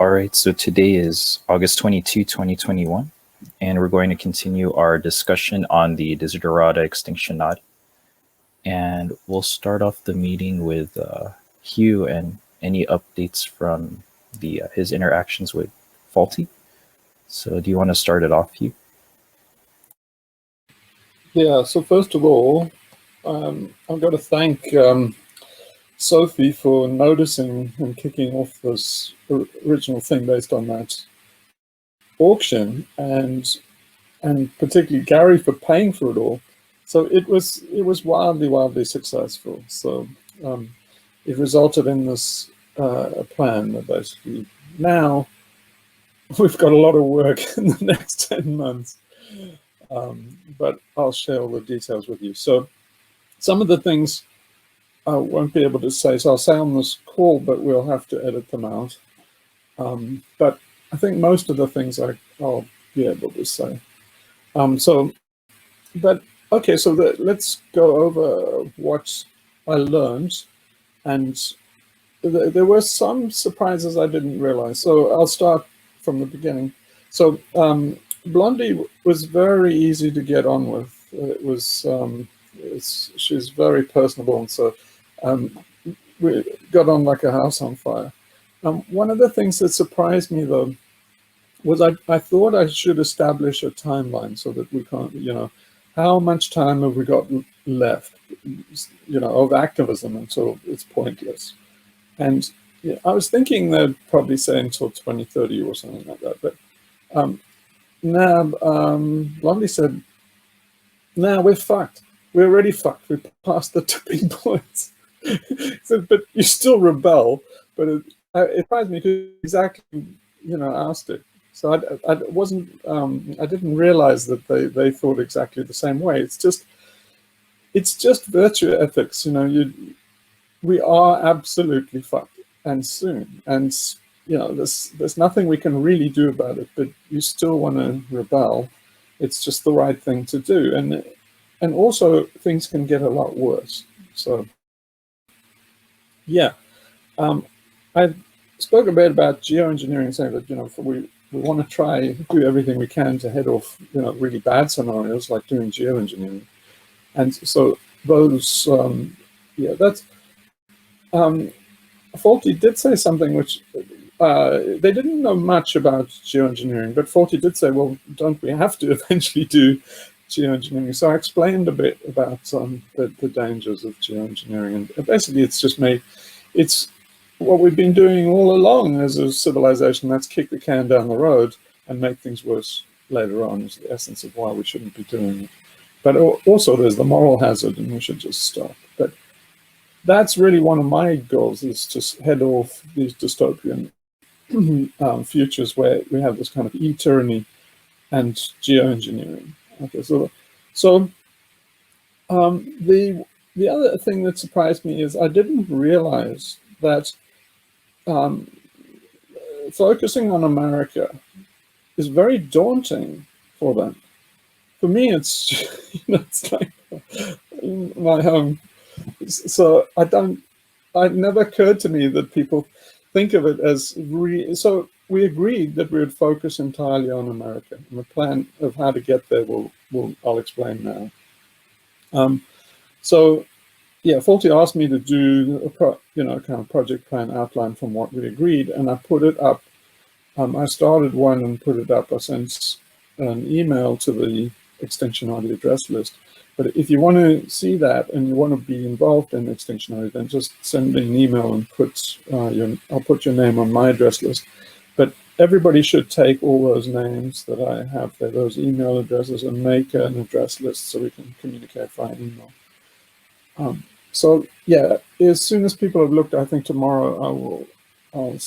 All right, so today is August 22, 2021, and we're going to continue our discussion on the Desiderata Extinctionati. And we'll start off the meeting with Hugh and any updates from his interactions with Faulty. So do you want to start it off, Hugh? Yeah, so first of all, I've got to thank Sophie for noticing and kicking off this original thing based on that auction, and particularly Gary for paying for it all. So it was wildly successful. So it resulted in this plan that basically now we've got a lot of work in the next 10 months. But I'll share all the details with you. So some of the things I won't be able to say, so I'll say on this call, but we'll have to edit them out. But I think most of the things I'll be able to say. Let's go over what I learned. And there were some surprises I didn't realize. So I'll start from the beginning. So Blondie was very easy to get on with. She's very personable, and so we got on like a house on fire. One of the things that surprised me, though, was I thought I should establish a timeline so that we can't, how much time have we got left, of activism until it's pointless. And I was thinking they'd probably say until 2030 or something like that. But now Blondie said, "No, we're fucked. We're already fucked. We passed the tipping point." So, but you still rebel. But it surprised me because exactly, asked it. So I wasn't. I didn't realize that they thought exactly the same way. It's just virtue ethics. We are absolutely fucked, and soon. And there's nothing we can really do about it. But you still want to rebel. It's just the right thing to do. And also things can get a lot worse. So yeah, I spoke a bit about geoengineering, saying that we want to try do everything we can to head off really bad scenarios like doing geoengineering. And so those that's Faulty did say something which they didn't know much about geoengineering, but Faulty did say, well, don't we have to eventually do geoengineering? So I explained a bit about the dangers of geoengineering, and basically it's what we've been doing all along as a civilization. That's kick the can down the road and make things worse later on, is the essence of why we shouldn't be doing it. But also there's the moral hazard, and we should just stop. But that's really one of my goals, is to head off these dystopian futures where we have this kind of e-tyranny and geoengineering. Okay, so the other thing that surprised me is I didn't realize that focusing on America is very daunting for them. For me, it's it's like my home. So it never occurred to me that people think of it as so we agreed that we would focus entirely on America, and the plan of how to get there I'll explain now. So yeah, Faulty asked me to do a kind of project plan outline from what we agreed, and I put it up. I started one and put it up. I sent an email to the Extinctionati address list. But if you want to see that and you want to be involved in Extinctionati, then just send me an email and I'll put your name on my address list. But everybody should take all those names that I have there, those email addresses, and make an address list so we can communicate via email. So yeah, as soon as people have looked, I think tomorrow I'll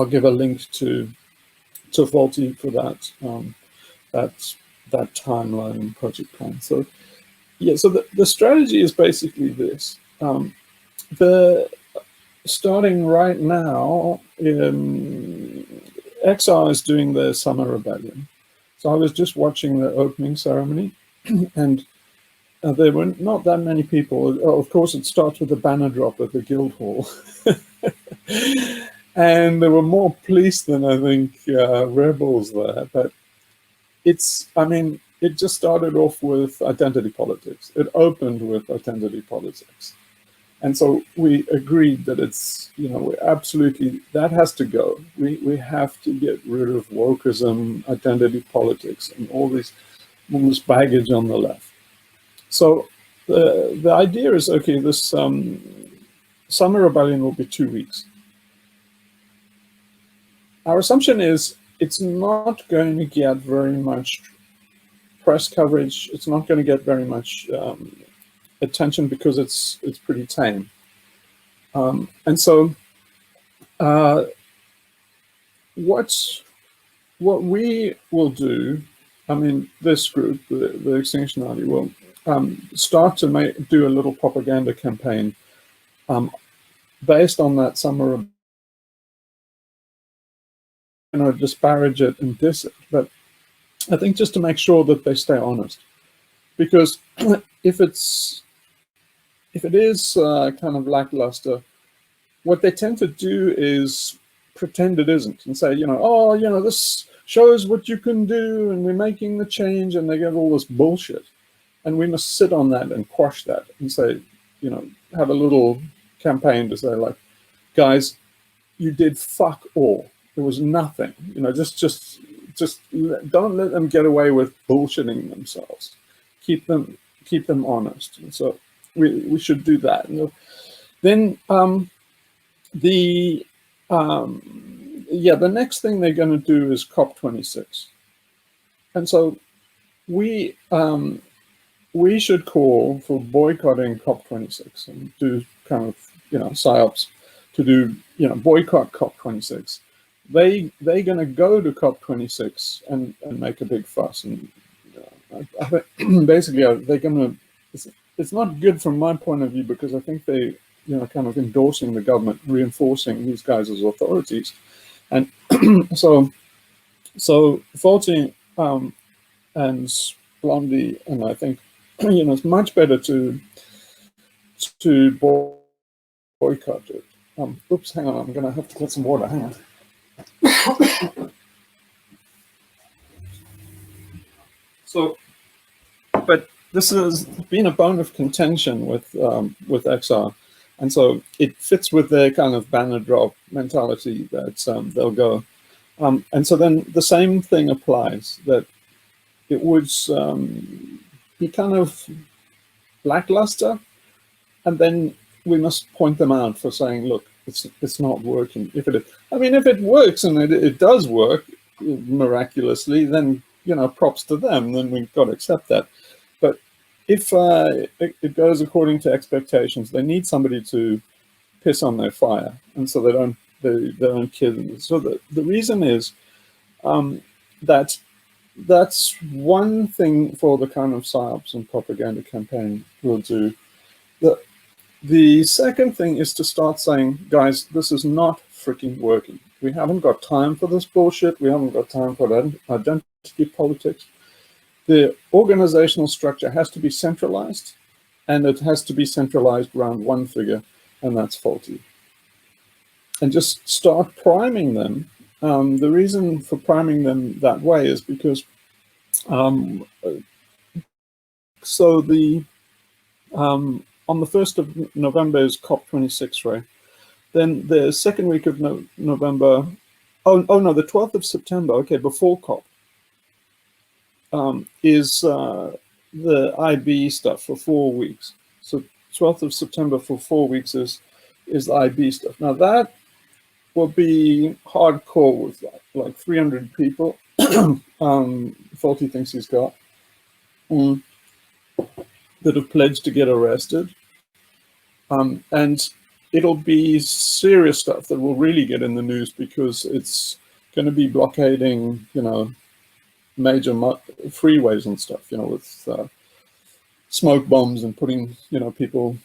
give a link to Faulty for that timeline and project plan. So yeah, so the strategy is basically this. Starting right now, XR is doing their summer rebellion. So I was just watching the opening ceremony, and there were not that many people. Of course, it starts with a banner drop at the guild hall. And there were more police than I think rebels there. But I mean, it just started off with identity politics. It opened with identity politics. And so we agreed that it's, we absolutely, that has to go. We have to get rid of wokeism, identity politics, and all this baggage on the left. So the idea is, okay, this summer rebellion will be 2 weeks. Our assumption is it's not going to get very much press coverage. It's not going to get very much attention because it's pretty tame. And so what we will do, I mean, this group, the Extinctionati, will start to do a little propaganda campaign based on that summer, disparage it and diss it. But I think just to make sure that they stay honest, because if it is kind of lackluster, what they tend to do is pretend it isn't and say, this shows what you can do and we're making the change, and they get all this bullshit. And we must sit on that and quash that and say, have a little campaign to say, like, guys, you did fuck all. There was nothing, just don't let them get away with bullshitting themselves. Keep them honest. And so we should do that. And then the next thing they're going to do is COP26. And so we should call for boycotting COP26 and do kind of, psyops to do, boycott COP26. They're going to go to COP26 and make a big fuss. And I think basically they're going to, it's not good from my point of view, because I think they, kind of endorsing the government, reinforcing these guys as authorities. And so Faulty and Blondie, and I think, it's much better to boycott it. Oops, hang on, I'm going to have to get some water, hang on. So, but this has been a bone of contention with XR, and so it fits with their kind of banner drop mentality that they'll go, and so then the same thing applies, that it would be kind of lackluster, and then we must point them out for saying, look, it's not working. If it works, and it does work miraculously, then props to them. Then we've got to accept that. But if it goes according to expectations, they need somebody to piss on their fire, and so they don't kill them. So the reason is that's one thing for the kind of psyops and propaganda campaign we'll do. The second thing is to start saying, guys, this is not freaking working. We haven't got time for this bullshit. We haven't got time for identity politics. The organizational structure has to be centralized, and it has to be centralized around one figure, and that's Faulty. And just start priming them. The reason for priming them that way is because on the 1st of November is COP26, right? Then the second week of November, the 12th of September, okay, before COP, is the IB stuff for 4 weeks. So 12th of September for 4 weeks is the IB stuff. Now that will be hardcore with like 300 people. Faulty thinks he's got that have pledged to get arrested. And it'll be serious stuff that will really get in the news, because it's going to be blockading, major freeways and stuff, with smoke bombs and putting, people,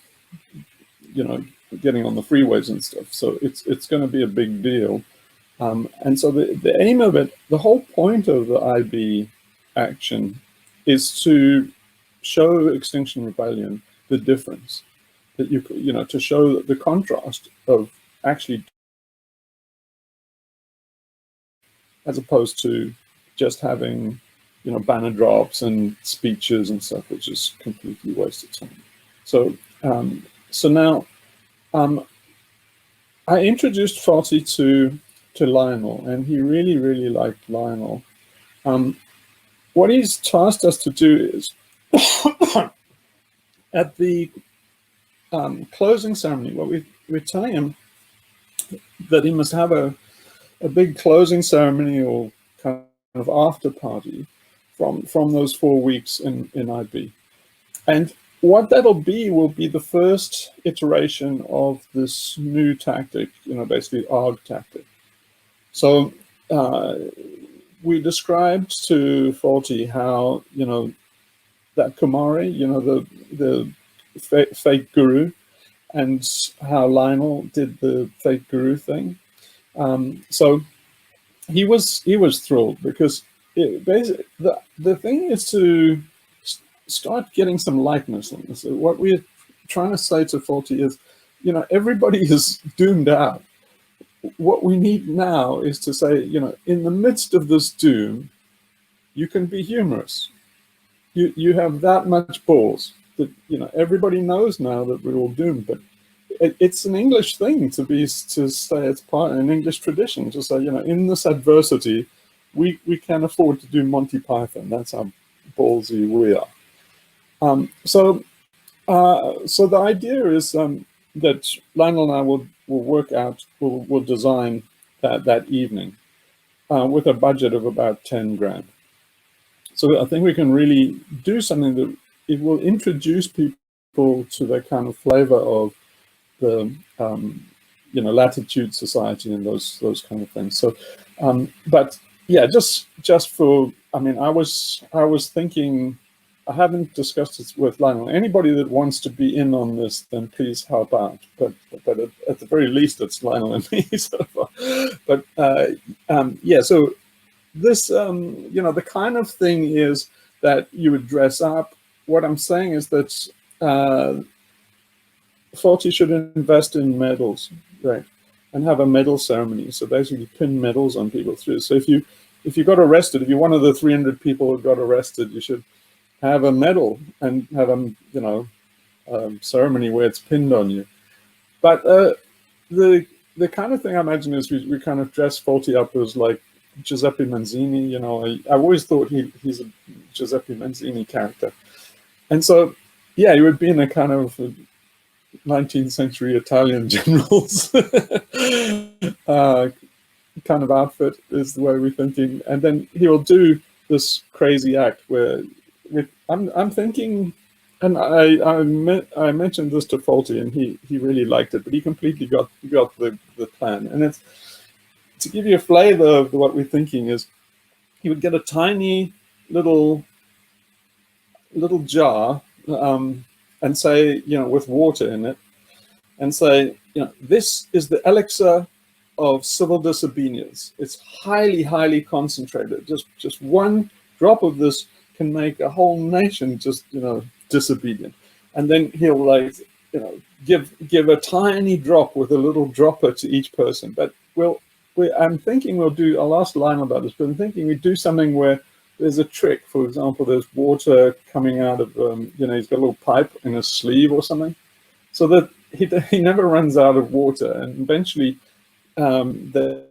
getting on the freeways and stuff. So it's going to be a big deal. And so the aim of it, the whole point of the IB action is to show Extinction Rebellion the difference, that to show the contrast of actually as opposed to just having, banner drops and speeches and stuff, which is completely wasted time. So, so now, I introduced Faulty to Lionel, and he really, really liked Lionel. What he's tasked us to do is, at the closing ceremony, what we're telling him that he must have a big closing ceremony or kind of after party from those 4 weeks in IB. And what that'll be will be the first iteration of this new tactic, basically ARG tactic. So we described to Faulty how, that Kumari, the fake guru, and how Lionel did the fake guru thing. So he was thrilled, because basically the thing is to start getting some likeness in this. So what we're trying to say to Faulty is, everybody is doomed out. What we need now is to say, in the midst of this doom, you can be humorous. You have that much balls that, everybody knows now that we're all doomed, but it's an English thing to say, it's part of an English tradition to say, in this adversity, we can afford to do Monty Python. That's how ballsy we are. So the idea is that Lionel and I will work out, we'll design that evening with a budget of about 10 grand. So I think we can really do something that it will introduce people to that kind of flavor of the Latitude Society and those kind of things. So, but yeah, just for, I was thinking, I haven't discussed it with Lionel. Anybody that wants to be in on this, then please help out. But at the very least, it's Lionel and me so far. But yeah, so this, the kind of thing is that you would dress up. What I'm saying is that Faulty should invest in medals, right, and have a medal ceremony. So basically pin medals on people through. So if you got arrested, if you're one of the 300 people who got arrested, you should have a medal and have a ceremony where it's pinned on you. But the kind of thing I imagine is we kind of dress Faulty up as like Giuseppe Manzini. I always thought he's a Giuseppe Manzini character, and so yeah, he would be in a kind of 19th century Italian generals kind of outfit is the way we're thinking, and then he will do this crazy act where I'm thinking, and I mentioned this to Faulty, and he really liked it, but he completely got the plan. And it's to give you a flavor of what we're thinking is he would get a tiny little jar and say, with water in it, and say, this is the elixir of civil disobedience. It's highly, highly concentrated. Just one drop of this can make a whole nation just, disobedient. And then he'll give a tiny drop with a little dropper to each person. But I'm thinking I'll ask Lionel about this, but I'm thinking we do something where there's a trick. For example, there's water coming out of, he's got a little pipe in his sleeve or something, so that he never runs out of water. And eventually they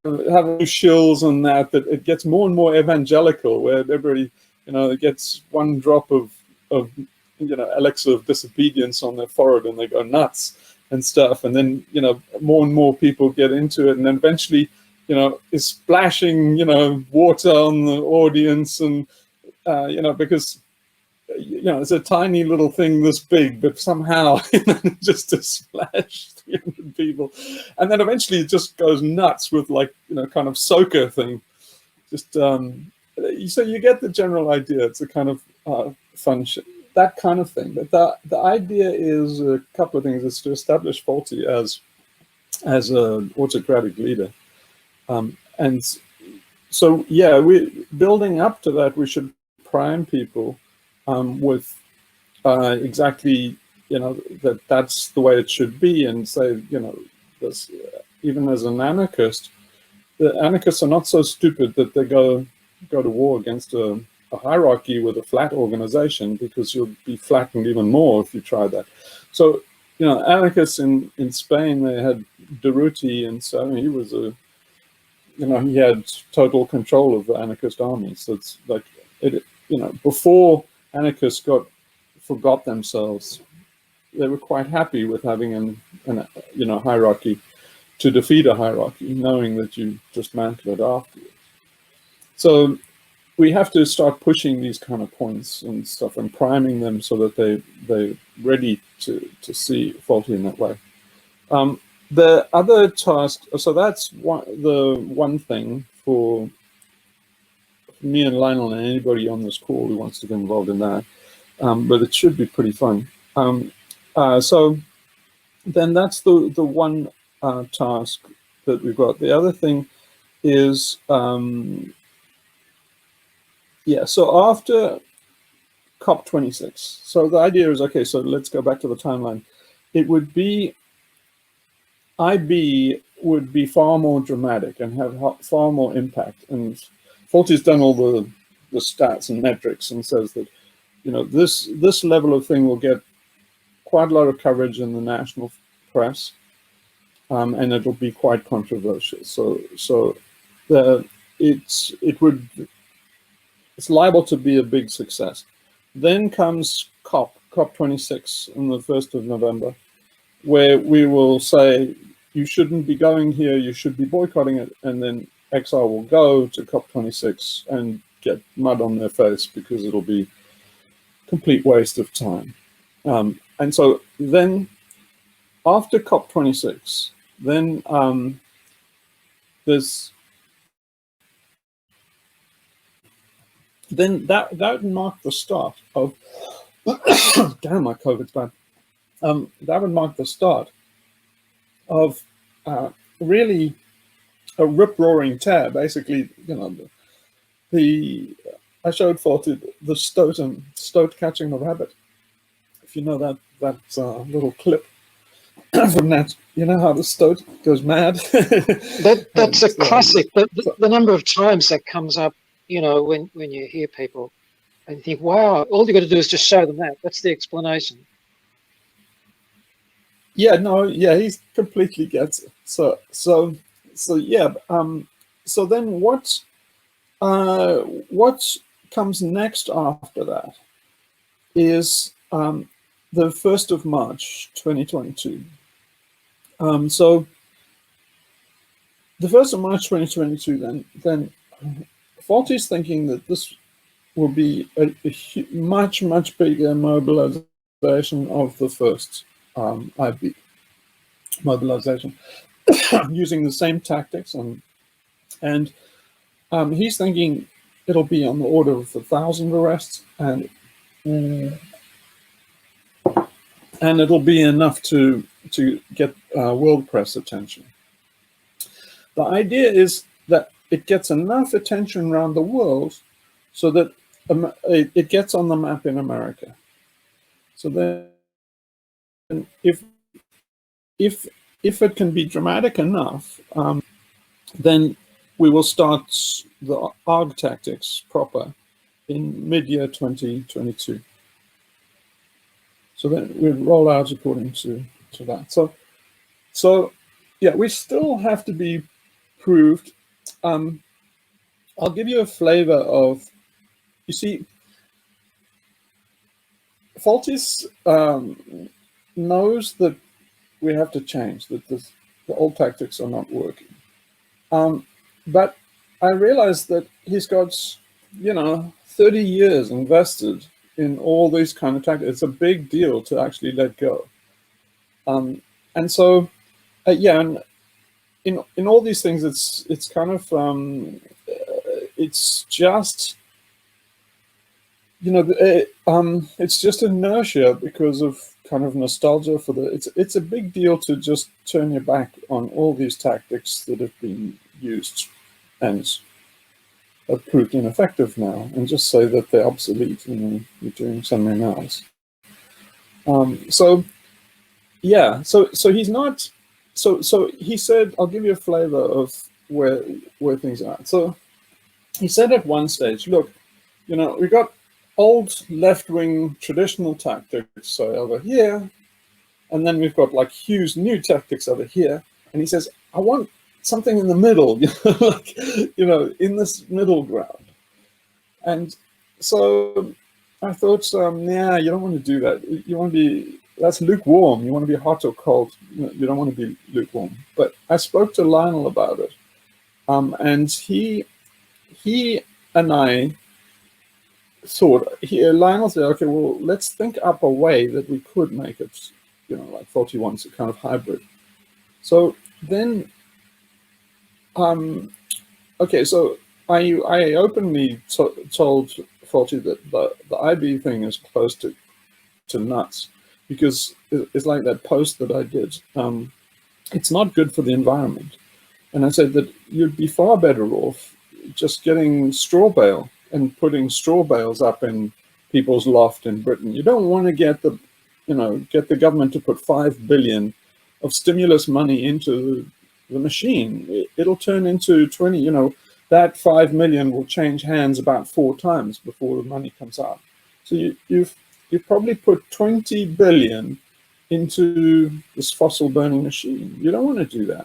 have shills on that it gets more and more evangelical, where everybody, it gets one drop of elixir of disobedience on their forehead and they go nuts and stuff. And then, more and more people get into it. And then eventually, is splashing, water on the audience. And, because, it's a tiny little thing this big, but somehow just to splash 300 people. And then eventually it just goes nuts with kind of soaker thing. Just, so you get the general idea. It's a kind of fun shit. That kind of thing. But the idea is a couple of things. It's to establish Faulty as an autocratic leader. And so, yeah, we building up to that, we should prime people with exactly, that's the way it should be, and say, this, even as an anarchist, the anarchists are not so stupid that they go to war against a hierarchy with a flat organization, because you'll be flattened even more if you try that. So, you know, anarchists in Spain, they had Durruti, and so he was a, you know, he had total control of the anarchist army. So it's like, it, you know, before anarchists forgot themselves, they were quite happy with having an you know, hierarchy to defeat a hierarchy, knowing that you just mantle it afterwards. So we have to start pushing these kind of points and stuff and priming them so that they're ready to see faulty in that way. The other task, so that's the one thing for me and Lionel and anybody on this call who wants to get involved in that, but it should be pretty fun. So then that's the one task that we've got. The other thing is, yeah, so after COP26, so the idea is, okay, so let's go back to the timeline. It would be, IB would be far more dramatic and have far more impact. And Faulty's done all the stats and metrics and says that, you know, this level of thing will get quite a lot of coverage in the national press, and it'll be quite controversial. So it's liable to be a big success. Then comes COP26 on the 1st of November, where we will say, you shouldn't be going here, you should be boycotting it, and then XR will go to COP26 and get mud on their face because it'll be complete waste of time. And so then after COP26, then that would mark the start of, damn, my COVID's bad. That would mark the start of really a rip-roaring tear. Basically, you know, I showed Faulty the Stoat catching the rabbit. If you know that little clip from that, you know how the Stoat goes mad. That's a classic. The number of times that comes up, you know, when you hear people and you think, wow, all you got to do is just show them that. That's the explanation. Yeah, no, yeah, he completely gets it. So yeah. So then what comes next after that is the 1st of March 2022. So the 1st of March 2022, then Faulty's thinking that this will be a much bigger mobilization of the first IB mobilization, using the same tactics, and he's thinking it'll be on the order of 1,000 arrests, and it'll be enough to get world press attention. The idea is that it gets enough attention around the world so that it gets on the map in America. So then, if it can be dramatic enough, then we will start the ARG tactics proper in mid-year 2022. So then we roll out according to that. So yeah, we still have to be proved. I'll give you a flavor of, you see, Faulty's knows that we have to change, that the old tactics are not working. But I realized that he's got, you know, 30 years invested in all these kind of tactics. It's a big deal to actually let go. And so, yeah, and in all these things, it's kind of, it's just, you know, it's just inertia because of kind of nostalgia for it's a big deal to just turn your back on all these tactics that have been used and have proved ineffective now, and just say that they're obsolete and you're doing something else. So yeah, so he's not, so he said, I'll give you a flavor of where things are. So he said at one stage, look, we got old left-wing traditional tactics, so over here, and then we've got like Hugh's new tactics over here. And he says, I want something in the middle, like, in this middle ground. And so I thought, yeah, you don't want to do that. You want to be, that's lukewarm. You want to be hot or cold. You don't want to be lukewarm. But I spoke to Lionel about it. And he and I thought, Lionel said, okay, well, let's think up a way that we could make it, like 41, so kind of hybrid. So then, okay, so I openly told Faulty that the IB thing is close to nuts, because it's like that post that I did. It's not good for the environment. And I said that you'd be far better off just getting straw bale and putting straw bales up in people's loft in Britain. You don't want to get the government to put 5 billion of stimulus money into the machine. It'll turn into 20, that 5 million will change hands about 4 times before the money comes out. So you've probably put 20 billion into this fossil burning machine. You don't want to do that.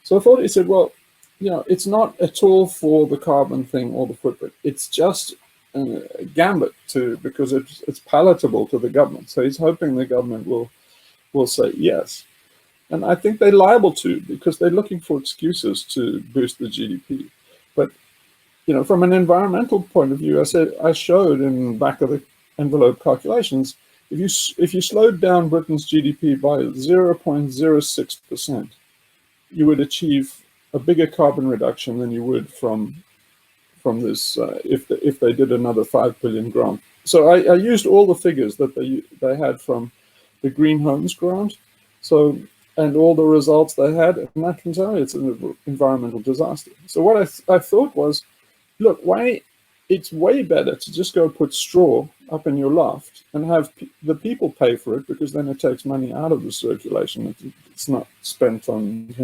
So I thought, he said, well, it's not at all for the carbon thing or the footprint. It's just a gambit because it's palatable to the government. So he's hoping the government will say yes. And I think they're liable to, because they're looking for excuses to boost the GDP. But, from an environmental point of view, I showed in back of the envelope calculations, if you slowed down Britain's GDP by 0.06%, you would achieve a bigger carbon reduction than you would from this if they did another 5 billion grant. So I used all the figures that they had from the Green Homes grant. So, and all the results they had, and I can tell you it's an environmental disaster. So what I thought was, look, it's way better to just go put straw up in your loft and have the people pay for it, because then it takes money out of the circulation. It's not spent on,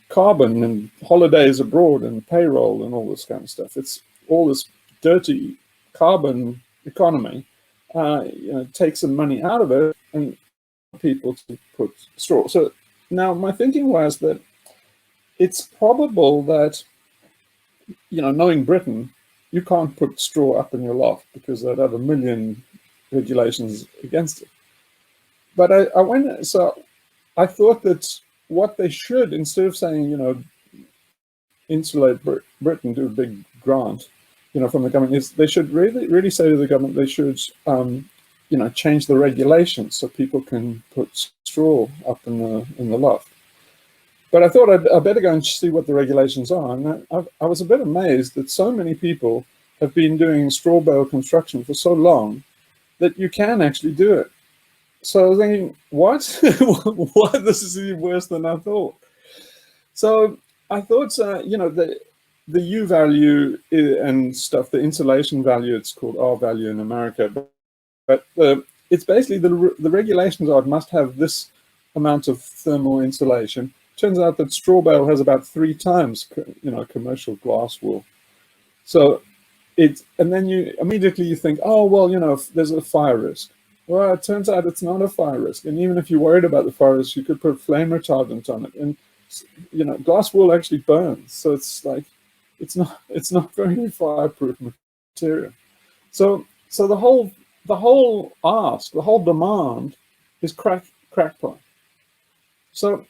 carbon and holidays abroad and payroll and all this kind of stuff. It's all this dirty carbon economy. Take some money out of it and people to put straw. So now my thinking was that it's probable that, knowing Britain, you can't put straw up in your loft because they'd have 1 million regulations against it. But I thought that what they should, instead of saying, insulate Britain, do a big grant, from the government, is they should really say to the government, they should, change the regulations so people can put straw up in the loft. But I thought I'd better go and see what the regulations are. And I was a bit amazed that so many people have been doing straw bale construction for so long that you can actually do it. So I was thinking, what? What? This is even worse than I thought. So I thought, the U value and stuff, the insulation value, it's called R value in America, but it's basically the regulations are it must have this amount of thermal insulation. Turns out that straw bale has about 3 times, commercial glass wool. So and then you immediately think, oh, well, if there's a fire risk. Well, it turns out it's not a fire risk. And even if you're worried about the fire risk, you could put flame retardant on it. And, glass wool actually burns. So it's like, it's not very fireproof material. So the whole ask, the whole demand is crackpot. So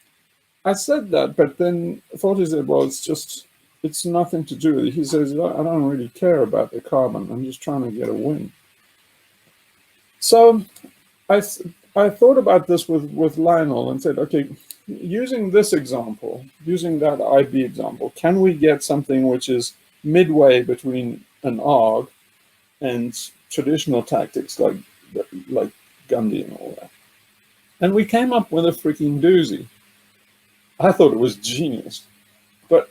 I said that, but then Forty said, well, it's nothing to do with it. He says, I don't really care about the carbon. I'm just trying to get a win. So I thought about this with Lionel and said, okay, using this example, using that IB example, can we get something which is midway between an ARG and traditional tactics like Gandhi and all that? And we came up with a freaking doozy. I thought it was genius. But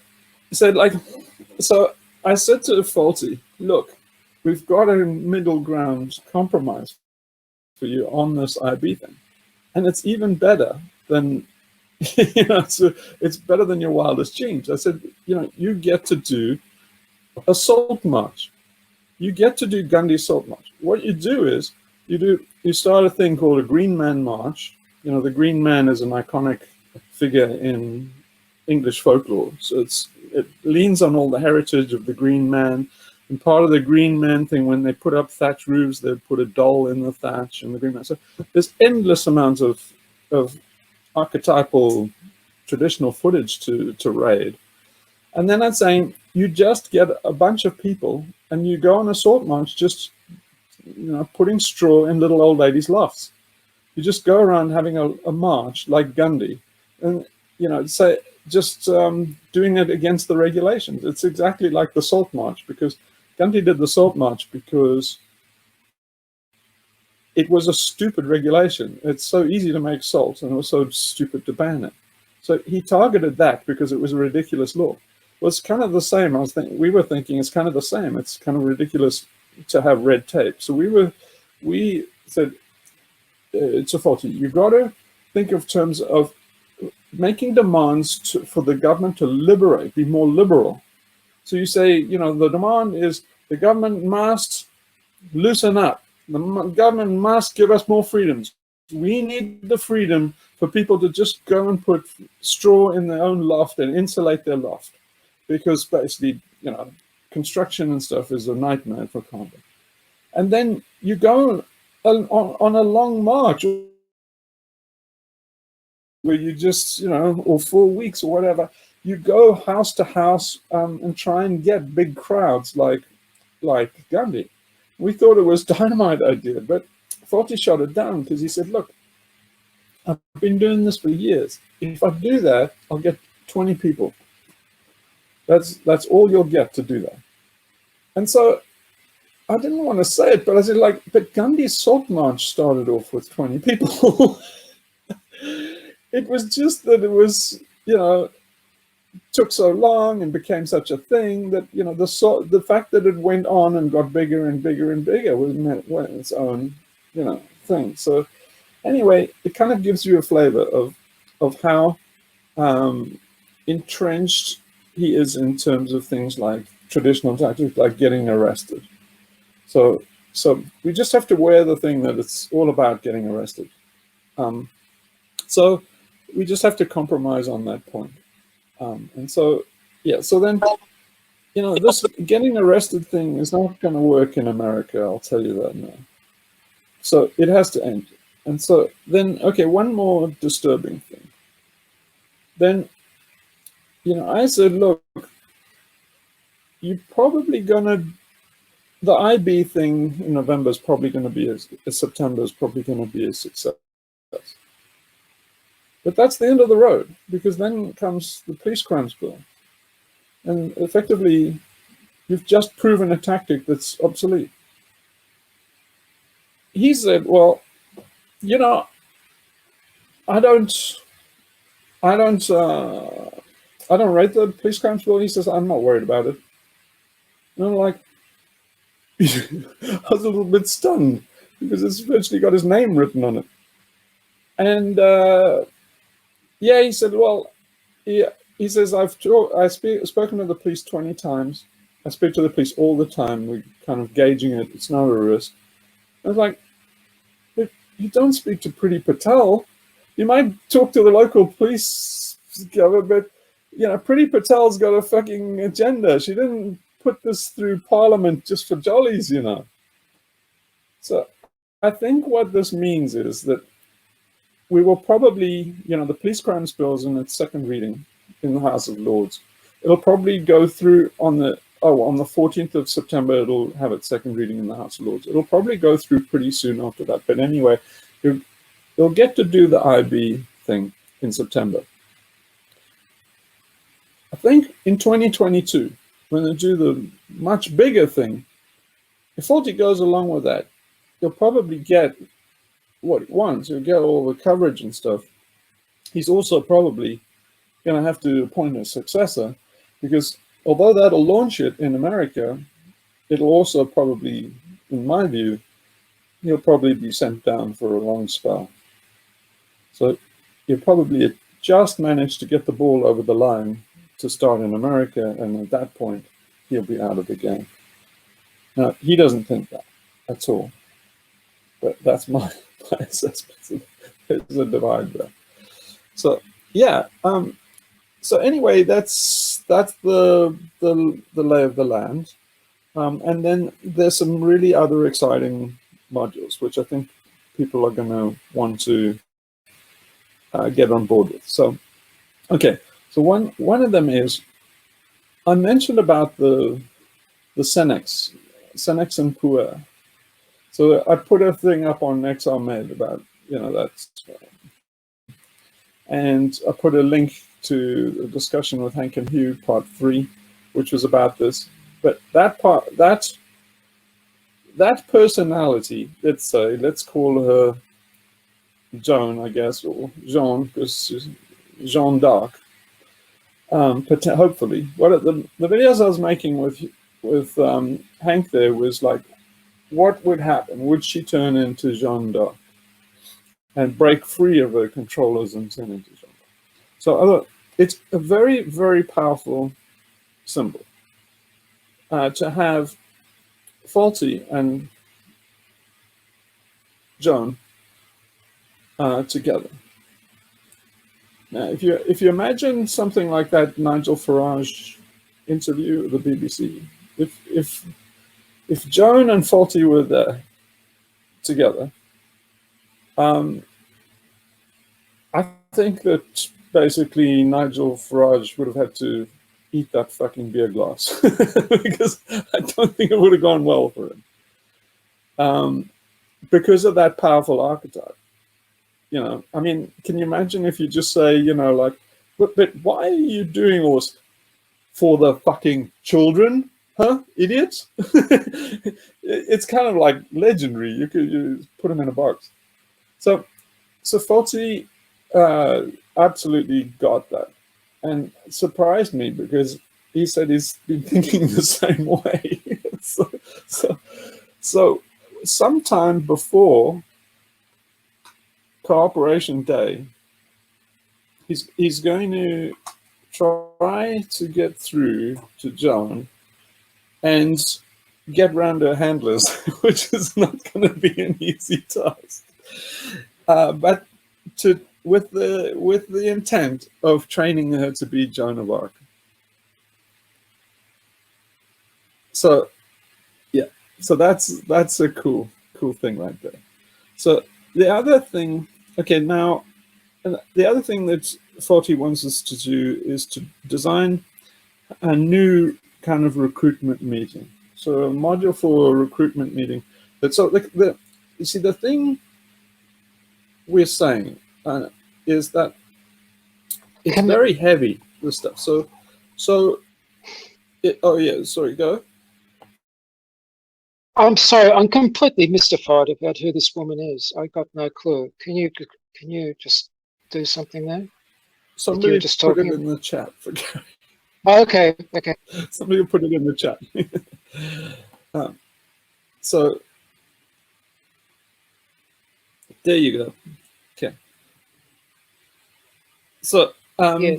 so I said to Faulty, look, we've got a middle ground compromise for you on this IB thing. And it's even better than So it's better than your wildest dreams. I said, you get to do a salt march. You get to do Gandhi salt march. What you do is you start a thing called a Green Man March. The Green Man is an iconic figure in English folklore. So it leans on all the heritage of the Green Man. And part of the Green Man thing, when they put up thatch roofs, they put a doll in the thatch and the Green Man. So there's endless amounts of archetypal traditional footage to raid. And then I'm saying you just get a bunch of people and you go on a salt march, just putting straw in little old ladies' lofts. You just go around having a march like Gandhi, and say just doing it against the regulations. It's exactly like the salt march, because Gandhi did the salt march because it was a stupid regulation. It's so easy to make salt, and it was so stupid to ban it. So he targeted that because it was a ridiculous law. Well, it's kind of the same. We were thinking it's kind of the same. It's kind of ridiculous to have red tape. So we said it's a faulty. You've got to think of terms of making demands for the government to liberate, be more liberal. So you say, the demand is the government must loosen up. The government must give us more freedoms. We need the freedom for people to just go and put straw in their own loft and insulate their loft, because basically, construction and stuff is a nightmare for carbon. And then you go on a long march where you just, or 4 weeks or whatever, you go house to house and try and get big crowds like Gandhi. We thought it was a dynamite idea, but Forty shot it down because he said, look, I've been doing this for years. If I do that, I'll get 20 people. That's all you'll get to do that. And so I didn't want to say it, but I said, but Gandhi's salt march started off with 20 people. It was just that it was, took so long and became such a thing that, the fact that it went on and got bigger and bigger and bigger was its own, thing. So anyway, it kind of gives you a flavor of how entrenched he is in terms of things like traditional tactics, like getting arrested. So we just have to wear the thing that it's all about getting arrested. So we just have to compromise on that point. And so, yeah, so then, this getting arrested thing is not going to work in America, I'll tell you that now. So it has to end. And so then, okay, one more disturbing thing. Then, I said, look, you're probably the IB thing in November is probably going to be September is probably going to be a success. But that's the end of the road, because then comes the police crimes bill. And effectively, you've just proven a tactic that's obsolete. He said, well, I don't rate the police crimes bill. He says, I'm not worried about it. And I'm like, I was a little bit stunned, because it's virtually got his name written on it. And yeah, he said, well, he says, I've spoken to the police 20 times. I speak to the police all the time. We're kind of gauging it. It's not a risk. I was like, but you don't speak to Priti Patel. You might talk to the local police government, but, Priti Patel's got a fucking agenda. She didn't put this through Parliament just for jollies, So I think what this means is that we will probably, the police crimes bill is in its second reading in the House of Lords. It'll probably go through on the 14th of September, it'll have its second reading in the House of Lords. It'll probably go through pretty soon after that. But anyway, they'll get to do the IB thing in September. I think in 2022, when they do the much bigger thing, if Forty goes along with that, he'll probably get what he wants. He'll get all the coverage and stuff. He's also probably going to have to appoint a successor, because although that'll launch it in America, it'll also probably, in my view, he'll probably be sent down for a long spell. So he'll probably just managed to get the ball over the line to start in America, and at that point, he'll be out of the game. Now, he doesn't think that at all, but that's my assessment. There's a divide there. So, yeah. So anyway, that's the lay of the land. And then there's some really other exciting modules, which I think people are going to want to get on board with. So, okay. So one of them is, I mentioned about the Senex and Puer. So I put a thing up on XRMed about, that's, and I put a link to a discussion with Hank and Hugh, part 3, which was about this. But that personality, let's call her Joan, I guess, or Jean, because Jean d'Arc. Hopefully, what the videos I was making with Hank there was like, what would happen? Would she turn into Jeanne d'Arc and break free of her controllers and turn into Jeanne d'Arc? So it's a very, very powerful symbol to have Faulty and Joan together. Now, if you imagine something like that Nigel Farage interview at the BBC, if Joan and Faulty were there together, I think that basically Nigel Farage would have had to eat that fucking beer glass because I don't think it would have gone well for him because of that powerful archetype. I mean, can you imagine if you just say, like, but why are you doing all this for the fucking children? Huh, idiots? It's kind of like legendary. You could put them in a box. So Faulty absolutely got that, and surprised me because he said he's been thinking the same way. So sometime before Cooperation Day, he's going to try to get through to John and get round her handlers, which is not going to be an easy task. But with the intent of training her to be Joan of Arc. So yeah, so that's a cool thing right there. So the other thing, okay, now the other thing that Faulty wants us to do is to design a new kind of recruitment meeting. So a module for a recruitment meeting. You see, the thing we're saying is that it's very heavy, this stuff. Oh yeah, sorry, go. I'm sorry, I'm completely mystified about who this woman is. I got no clue. Can you just do something there? Somebody just put it in the chat for Gary. Oh, okay. Somebody put it in the chat. So there you go. Okay. So yeah.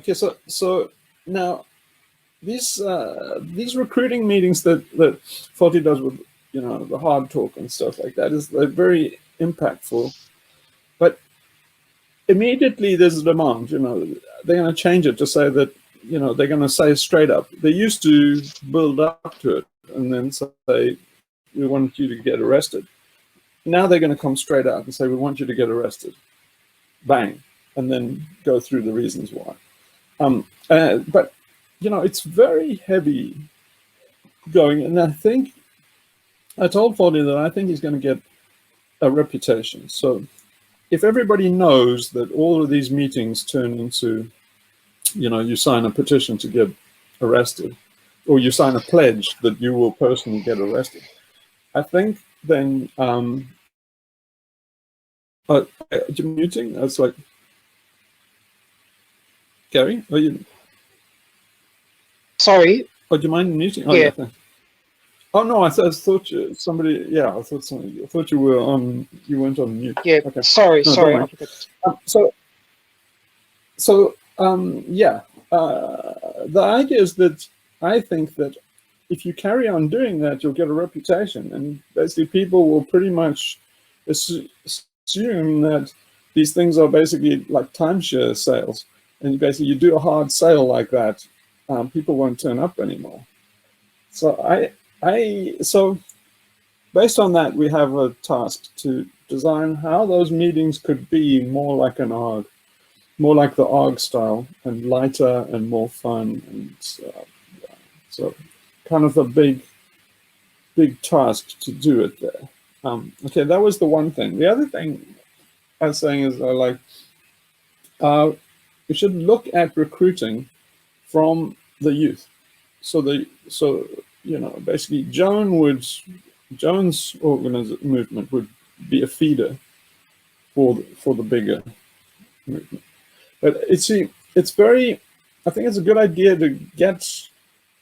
Okay. So now these recruiting meetings that Faulty does with the hard talk and stuff like that they're very impactful, but immediately there's a demand. They're going to change it to say that they're going to say straight up. They used to build up to it and then say we want you to get arrested. Now they're going to come straight out and say we want you to get arrested. Bang, and then go through the reasons why. But it's very heavy going, and I think I told Faulty that I think he's going to get a reputation. So if everybody knows that all of these meetings turn into, you sign a petition to get arrested, or you sign a pledge that you will personally get arrested, I think then, you're muting? That's like, Gary, are you? Sorry. Oh, do you mind muting? Oh, yeah. Oh no, I thought somebody. Yeah, I thought you were on. You weren't on mute. Yeah, Okay. sorry. I forgot. Yeah. The idea is that I think that if you carry on doing that, you'll get a reputation, and basically people will pretty much assume that these things are basically like timeshare sales, and basically you do a hard sale like that, people won't turn up anymore. So so based on that, we have a task to design how those meetings could be more like an ARG, more like the ARG style, and lighter and more fun. And so kind of a big task to do it there. Okay, that was the one thing. The other thing I was saying is we should look at recruiting from the youth. So basically Joan's movement would be a feeder for the bigger movement. But I think it's a good idea to get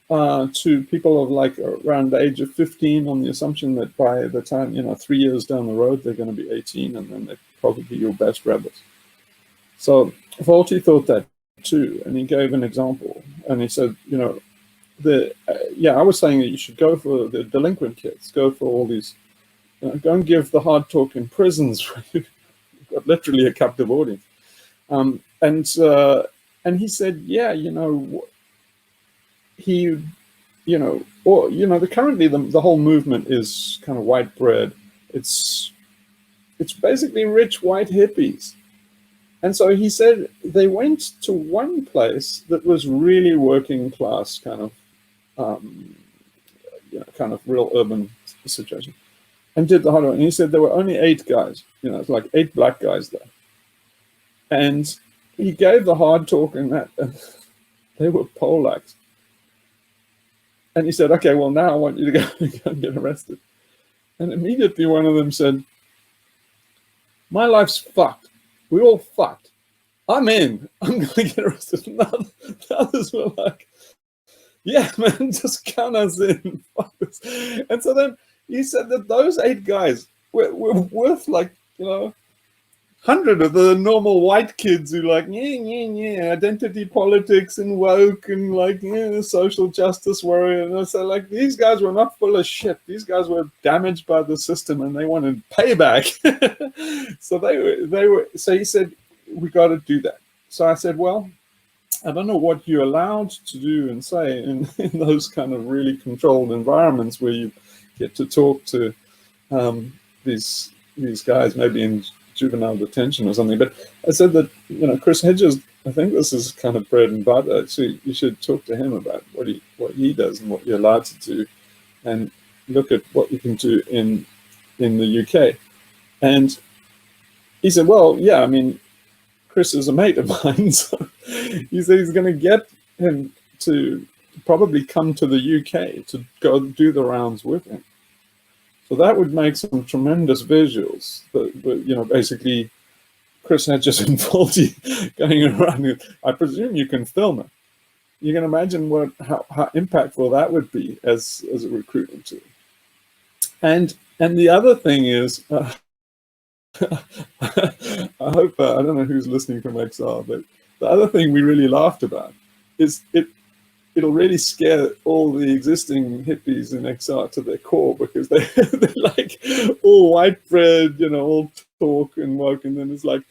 to people of like around the age of 15, on the assumption that by the time, 3 years down the road, they're going to be 18, and then they're probably your best rebels. So Volti thought that too, and he gave an example, and he said, I was saying that you should go for the delinquent kids, go for all these, go and give the hard talk in prisons where you've got literally a captive audience. And he said, currently the whole movement is kind of white bread. It's basically rich white hippies. And so he said they went to one place that was really working class, kind of real urban situation, and did the hard work. And he said there were only 8 guys, it's like 8 black guys there. And he gave the hard talk in that, and they were Polacks. And he said, okay, well, now I want you to go and get arrested. And immediately one of them said, my life's fucked. We're all fucked. I'm in. I'm going to get arrested. And the others were like, yeah, man, just count us in. And so then he said that those 8 guys were worth like, 100 of the normal white kids who like, identity politics and woke and like, social justice warrior. And so like, these guys were not full of shit. These guys were damaged by the system and they wanted payback. So so he said, we got to do that. So I said, well, I don't know what you're allowed to do and say in those kind of really controlled environments where you get to talk to these guys, maybe in juvenile detention or something. But I said that, Chris Hedges, I think this is kind of bread and butter. So you should talk to him about what he does and what you're allowed to do, and look at what you can do in the UK. And he said, well, yeah, I mean, Chris is a mate of mine. So he said he's going to get him to probably come to the UK to go do the rounds with him. So that would make some tremendous visuals. But basically, Chris Hedges and Faulty going around. I presume you can film it. You can imagine how impactful that would be as a recruitment tool. And the other thing is, I hope I don't know who's listening from XR, but the other thing we really laughed about is it'll really scare all the existing hippies in XR to their core, because they're like all white bread, all talk and woke, and then it's like,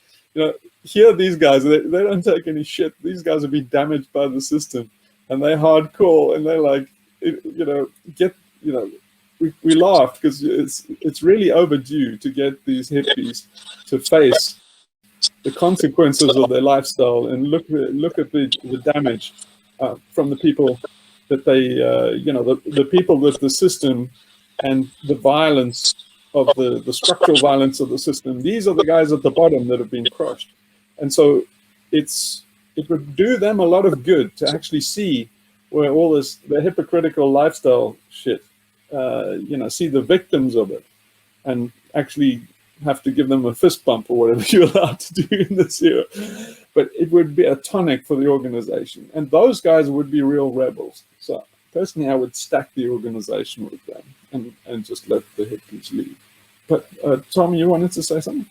here these guys, they don't take any shit. These guys have been damaged by the system, and they're hardcore, and they're like, we laughed because it's really overdue to get these hippies to face the consequences of their lifestyle and look at the damage from the people that they, the people that the system and the violence of the structural violence of the system. These are the guys at the bottom that have been crushed. And so it would do them a lot of good to actually see where all the hypocritical lifestyle shit, see the victims of it, and actually have to give them a fist bump or whatever you're allowed to do in this era. But it would be a tonic for the organization, and those guys would be real rebels. So personally, I would stack the organization with them and just let the hippies lead. But Tom, you wanted to say something?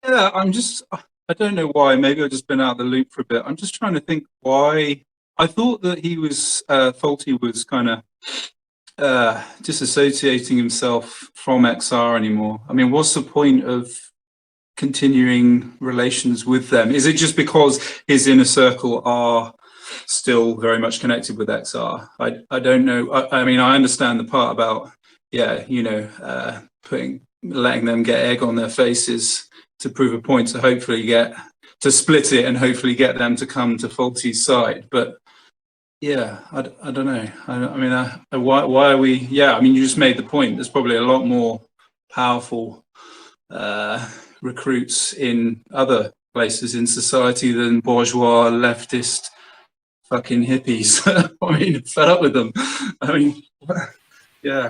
Yeah, I don't know why. Maybe I've just been out of the loop for a bit. I'm just trying to think why. I thought that he was, Faulty was kind of disassociating himself from XR anymore. I mean, what's the point of continuing relations with them? Is it just because his inner circle are still very much connected with XR? I don't know. I mean, I understand the part about, yeah, you know, letting them get egg on their faces to prove a point, to hopefully to split it and hopefully get them to come to Faulty's side. But yeah, I don't know. I mean, why are we? Yeah, I mean, you just made the point. There's probably a lot more powerful recruits in other places in society than bourgeois leftist fucking hippies. I mean, fed up with them. I mean, yeah.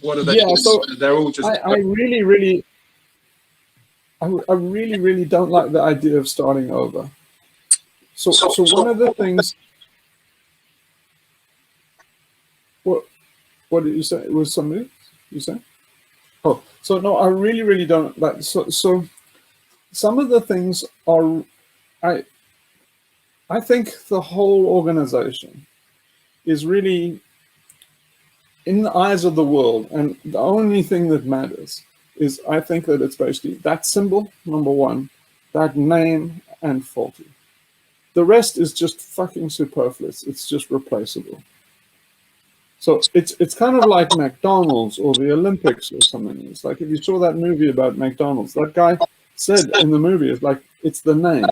What are they? Yeah, so they're all just. I really don't like the idea of starting over. So one of the things. What did you say? It was somebody you said? Oh, so no, I really don't like. So some of the things are, I think the whole organization is really in the eyes of the world, and the only thing that matters is, I think that it's basically that symbol, number one, that name, and Faulty. The rest is just fucking superfluous. It's just replaceable. So it's kind of like McDonald's or the Olympics or something. It's like if you saw that movie about McDonald's, that guy said in the movie, it's like, it's the name.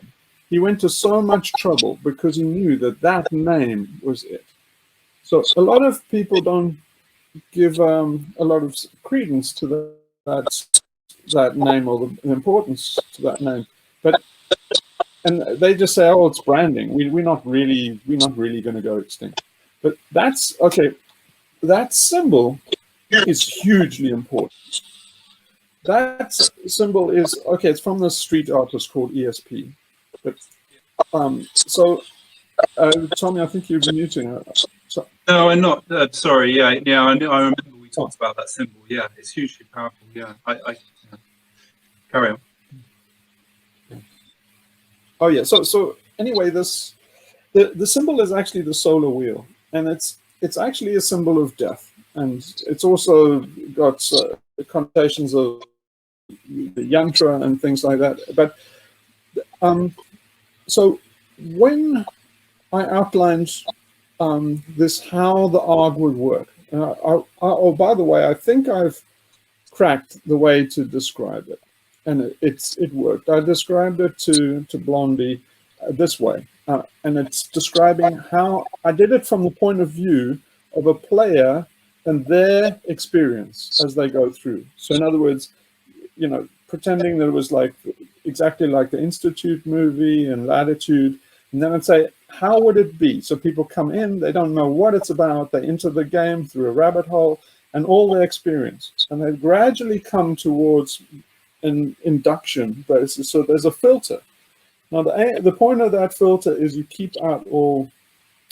He went to so much trouble because he knew that that name was it. So a lot of people don't give a lot of credence to that name or the importance to that name, and they just say, oh, it's branding. We're not really going to go extinct. But that's okay. That symbol is hugely important. That symbol is okay. It's from the street artist called ESP. But so Tommy, I think you're muting. No, I'm not. Sorry. Yeah. I remember we talked about that symbol. Yeah, it's hugely powerful. Yeah. Carry on. Oh yeah. So anyway, the symbol is actually the solar wheel, and it's actually a symbol of death, and it's also got connotations of the yantra and things like that. But so when I outlined this, how the ARG would work, oh, by the way, I think I've cracked the way to describe it, and it worked. I described it to Blondie this way. And it's describing how I did it from the point of view of a player and their experience as they go through. So in other words, you know, pretending that it was like exactly like the Institute movie and Latitude, and then I'd say, how would it be? So people come in, they don't know what it's about, they enter the game through a rabbit hole and all their experience, and they gradually come towards an induction basis. So there's a filter. Now, the point of that filter is you keep out all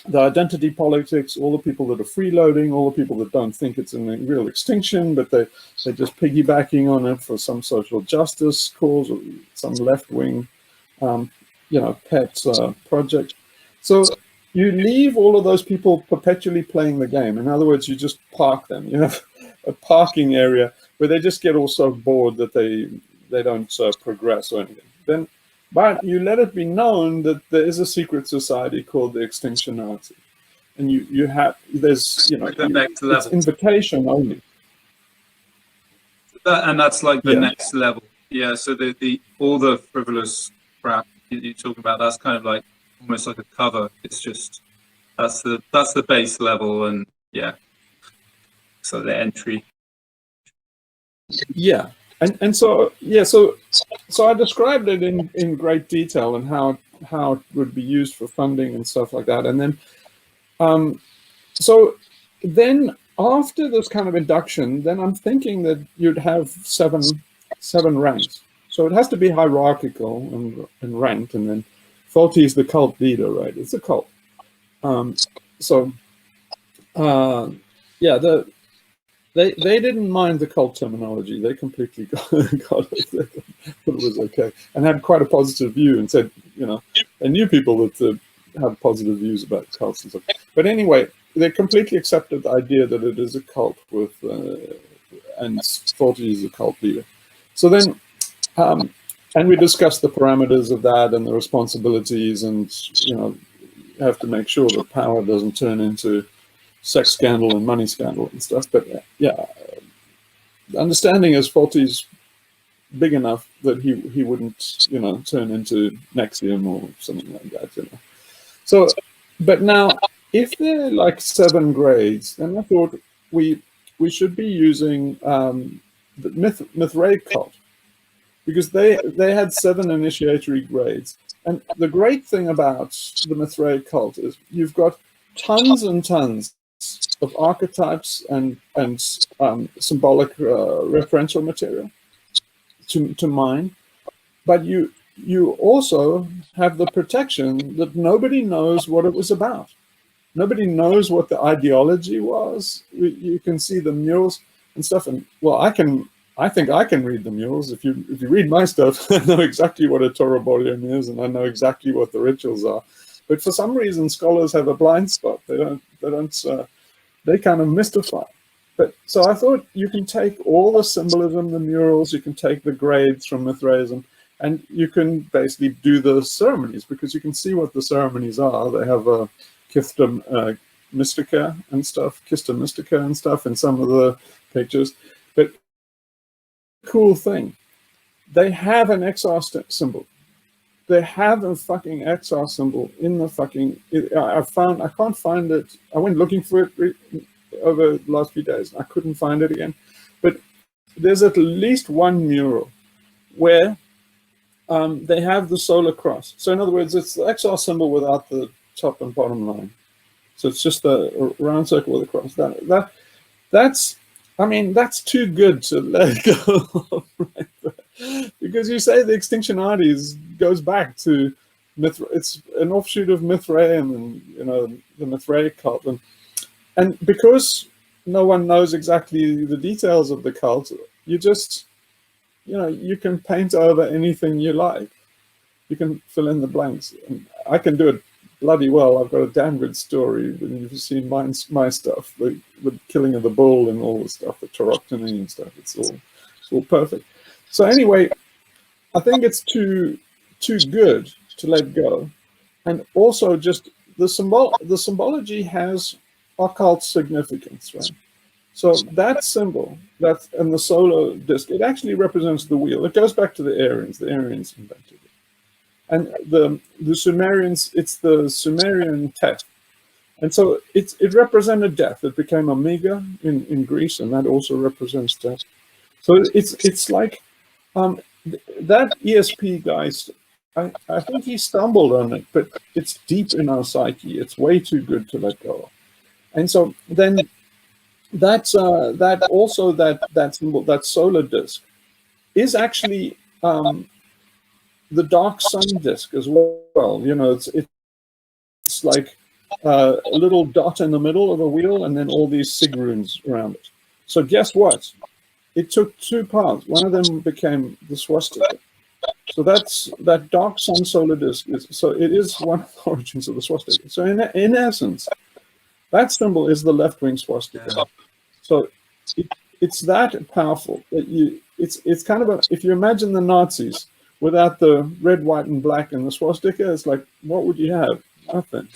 the identity politics, all the people that are freeloading, all the people that don't think it's in a real extinction, but they're just piggybacking on it for some social justice cause or some left-wing, pet project. So you leave all of those people perpetually playing the game. In other words, you just park them. You have a parking area where they just get all so bored that they don't progress or anything. But you let it be known that there is a secret society called the Extinctionati, and there's it's invitation only. That's like the next level. Yeah. So all the frivolous crap you're talking about, that's kind of like almost like a cover. It's just that's the base level, and so the entry. Yeah. And so I described it in great detail and how it would be used for funding and stuff like that. And then so then after this kind of induction, then I'm thinking that you'd have seven ranks. So it has to be hierarchical and ranked, and then Faulty is the cult leader, right? It's a cult. So yeah, they didn't mind the cult terminology. They completely got it. They thought it was okay, and had quite a positive view, and said, you know, they knew people that had positive views about cults and stuff. But anyway, they completely accepted the idea that it is a cult with, and Faulty is a cult leader. So then, and we discussed the parameters of that and the responsibilities, and you know, you have to make sure that power doesn't turn into sex scandal and money scandal and stuff. But yeah, the understanding is Faulty's big enough that he wouldn't, you know, turn into Nexium or something like that, you know. So, but now, if they're like 7 grades, then I thought we should be using the Mithraeum cult, because they had 7 initiatory grades. And the great thing about the Mithraeum cult is you've got tons and tons of archetypes and symbolic referential material to mine, but you also have the protection that nobody knows what it was about. Nobody knows what the ideology was. You can see the murals and stuff, and well, I think I can read the murals. If you read my stuff, I know exactly what a Tauroctony is, and I know exactly what the rituals are. But for some reason, scholars have a blind spot. They kind of mystify. But so I thought you can take all the symbolism, the murals, you can take the grades from Mithraism, and you can basically do the ceremonies, because you can see what the ceremonies are. They have a Cista Mystica and stuff, Cista Mystica and stuff in some of the pictures. But cool thing, they have an XR symbol. They have a fucking XR symbol in the fucking. I can't find it. I went looking for it over the last few days. I couldn't find it again. But there's at least one mural where they have the solar cross. So in other words, it's the XR symbol without the top and bottom line. So it's just a round circle with a cross. That's, I mean, that's too good to let go of right there. Because you say the Extinctionati goes back to it's an offshoot of Mithraeum, and you know, the Mithraeum cult, and because no one knows exactly the details of the cult, you just, you know, you can paint over anything you like. You can fill in the blanks, and I can do it bloody well. I've got a damn good story when you've seen my stuff, the killing of the bull and all the stuff, the Tauroctony and stuff. It's all perfect. So anyway, I think it's too good to let go, and also just the symbology has occult significance, right? So that symbol, and the solar disk, it actually represents the wheel. It goes back to the Aryans. The Aryans invented it. And the Sumerians, it's the Sumerian Teth. And so it represented death. It became Omega in Greece, and that also represents death. So it's like that ESP guy, I think he stumbled on it, but it's deep in our psyche. It's way too good to let go of. And so then that symbol, that solar disk, is actually the dark sun disk as well. You know, it's like a little dot in the middle of a wheel, and then all these sig runes around it. So guess what? It took 2 parts. One of them became the swastika. So that's that dark sun solar disk. It is one of the origins of the swastika. So in essence, that symbol is the left-wing swastika. Yeah. So it's that powerful that it's kind of if you imagine the Nazis without the red, white, and black and the swastika, it's like, what would you have? Nothing.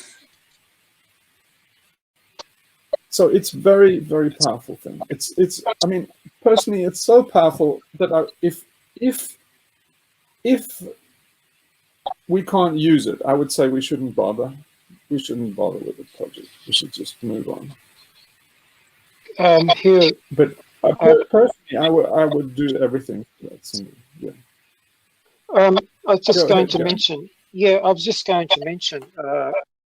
So it's very, very powerful thing. It's I mean, personally, it's so powerful that if we can't use it, I would say we shouldn't bother. We shouldn't bother with the project. We should just move on. Hugh, but personally, I would do everything for that symbol. Yeah. I was just going to mention. Yeah, I was just going to mention.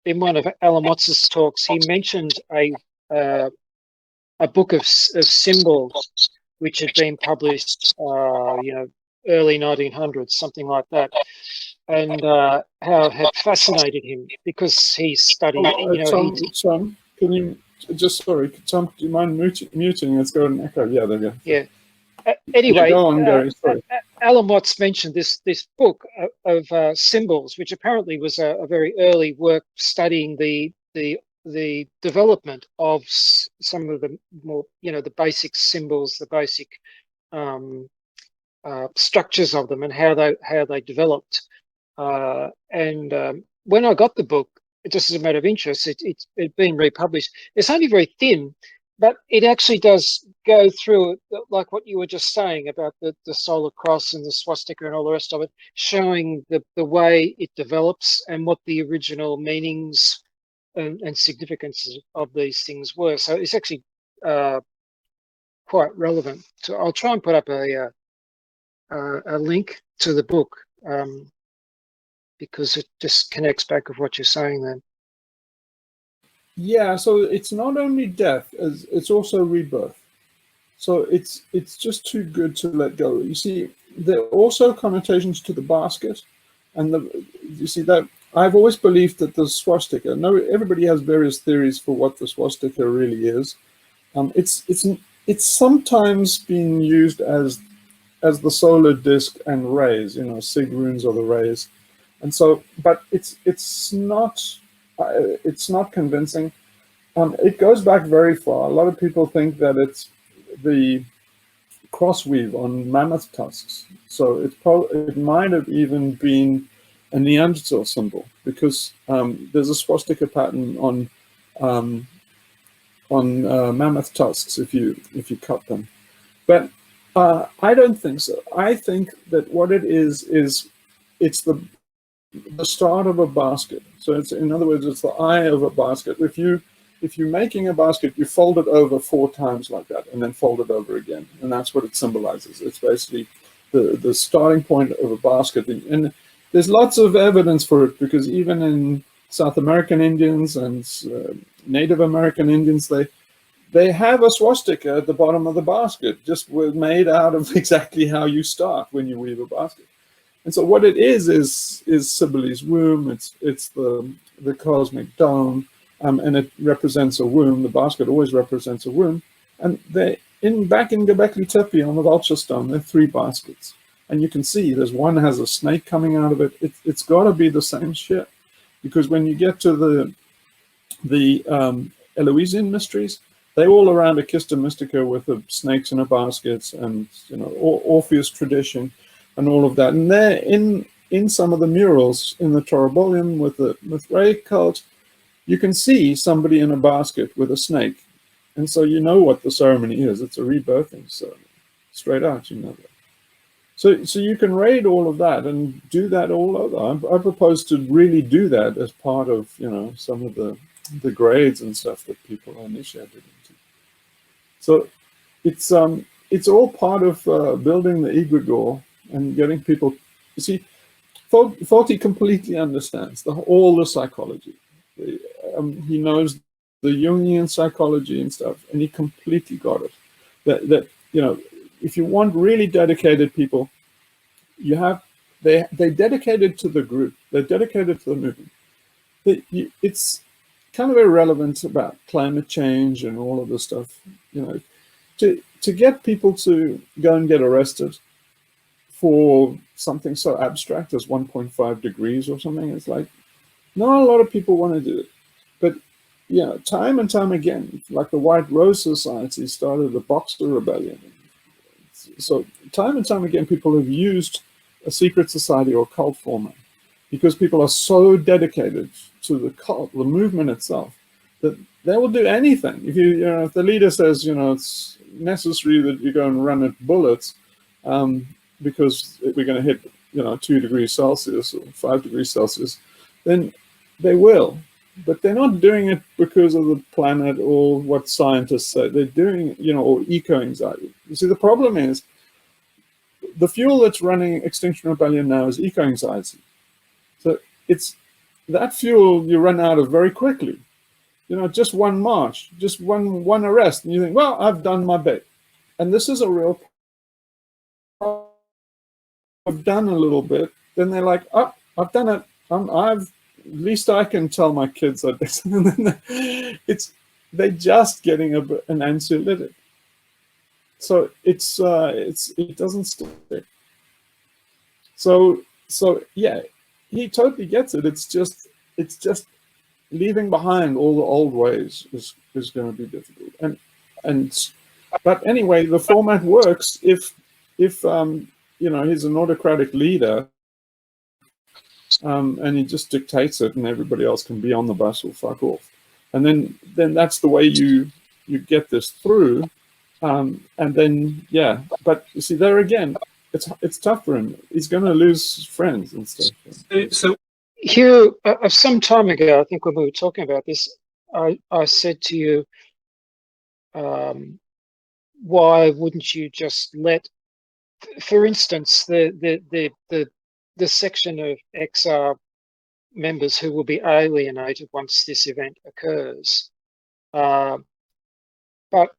In one of Alamotz's talks, he mentioned a book of symbols which had been published, early 1900s, something like that. and how it had fascinated him because he studied, Tom, can you just, sorry, Tom, do you mind muting? Let's go and echo. Yeah, there you go. Yeah. Anyway, go on, Gary. Sorry. Alan Watts mentioned this book of symbols, which apparently was a very early work studying the development of some of the more, the basic symbols, the basic structures of them, and how they developed. When I got the book, just as a matter of interest, it's been republished. It's only very thin, but it actually does go through it, like what you were just saying about the solar cross and the swastika and all the rest of it, showing the way it develops and what the original meanings and significances of these things were. So it's actually quite relevant. So I'll try and put up a link to the book because it just connects back with what you're saying then. Yeah, so it's not only death, it's also rebirth. So it's just too good to let go. You see, there are also connotations to the basket, and you see that I've always believed that the swastika. No, everybody has various theories for what the swastika really is. It's sometimes been used as the solar disk and rays, sig runes or the rays, and so, but it's not convincing. It goes back very far. A lot of people think that it's the crossweave on mammoth tusks. So it might have even been a Neanderthal symbol, because there's a swastika pattern on mammoth tusks if you cut them. But I don't think so. I think that what it is it's the start of a basket. So it's, in other words, it's the eye of a basket. If you're making a basket, you fold it over 4 times like that, and then fold it over again, and that's what it symbolizes. It's basically the starting point of a basket, and there's lots of evidence for it, because even in South American Indians and Native American Indians, they have a swastika at the bottom of the basket, just made out of exactly how you start when you weave a basket. And so what it is Cybele's womb. It's the cosmic dome, and it represents a womb. The basket always represents a womb. And back in Göbekli Tepe on the vulture stone, there are 3 baskets, and you can see there's one has a snake coming out of it. It's got to be the same shit, because when you get to the Eleusinian mysteries, they're all around a Cista Mystica with the snakes in a basket, and Orpheus tradition and all of that. And there in some of the murals in the Tauroctony with the Mithraeum cult, you can see somebody in a basket with a snake. And so you know what the ceremony is. It's a rebirthing ceremony. Straight out, you know that. So you can raid all of that and do that all over. I propose to really do that as part of, some of the grades and stuff that people are initiated into. So it's all part of building the egregore and getting people. You see, Forti completely understands all the psychology. He knows the Jungian psychology and stuff, and he completely got it. That if you want really dedicated people, they're dedicated to the group. They're dedicated to the movement. It's kind of irrelevant about climate change and all of this stuff. To get people to go and get arrested for something so abstract as 1.5 degrees or something, it's like, not a lot of people want to do it. But time and time again, like the White Rose Society started a Boxer Rebellion. So time and time again, people have used a secret society or cult format, because people are so dedicated to the cult, the movement itself, that they will do anything. If the leader says, it's necessary that you go and run at bullets, because we're going to hit, 2 degrees Celsius or 5 degrees Celsius, then they will. But they're not doing it because of the planet or what scientists say. They're doing, or eco-anxiety. You see, the problem is the fuel that's running Extinction Rebellion now is eco-anxiety. So it's that fuel you run out of very quickly. Just one march, just one arrest, and you think, well, I've done my bit. And this is a real problem. I've done a little bit, then they're like, oh, I've done it. At least I can tell my kids that they're just getting an anxiolytic. So it doesn't stick. So yeah, he totally gets it. It's just leaving behind all the old ways is going to be difficult. But anyway, the format works if he's an autocratic leader, and he just dictates it, and everybody else can be on the bus or fuck off. And then that's the way you get this through. And then yeah, but you see there again, it's tough for him. He's going to lose friends and stuff. So Hugh, some time ago, I think when we were talking about this, I said to you, why wouldn't you just let, for instance, the section of XR members who will be alienated once this event occurs, but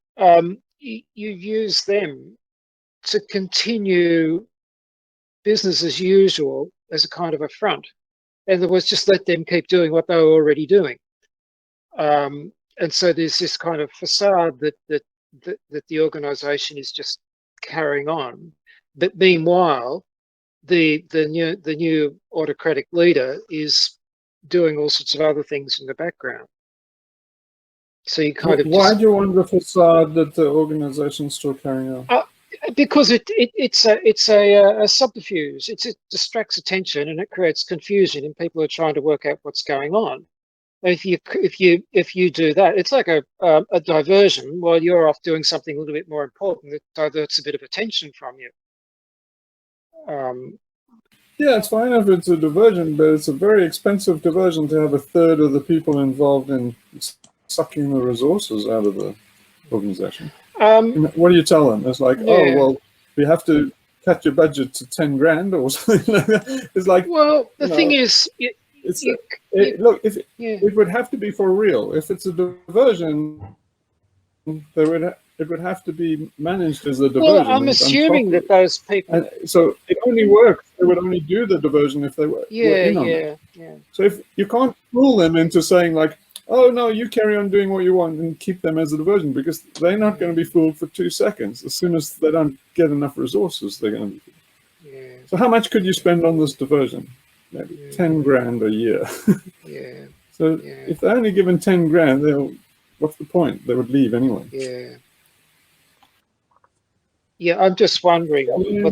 you use them to continue business as usual as a kind of a front. In other words, just let them keep doing what they were already doing. And so there's this kind of facade that the organisation is just carrying on. But meanwhile, the new autocratic leader is doing all sorts of other things in the background. So you kind of why do you want the facade that the organization's still carrying on? Because it's a subterfuge. It distracts attention and it creates confusion, and people are trying to work out what's going on. If you do that, it's like a diversion while you're off doing something a little bit more important that diverts a bit of attention from you. Yeah, it's fine if it's a diversion, but it's a very expensive diversion to have a third of the people involved in sucking the resources out of the organization. What do you tell them? It's like, oh, well, we have to cut your budget to 10 grand or something like that. It's like, well, the thing is, look, it would have to be for real. If it's a diversion, it would have to be managed as a diversion. Well, I'm assuming that those people. And so it only works. They would only do the diversion if they were in on it. Yeah. So if you can't fool them into saying like, oh no, you carry on doing what you want and keep them as a diversion, because they're not going to be fooled for 2 seconds. As soon as they don't get enough resources, they're going to be fooled. Yeah. So how much could you spend on this diversion? Maybe 10 grand a year. Yeah. So if they're only given 10 grand, what's the point? They would leave anyway. Yeah. Yeah, I'm just wondering. I mean,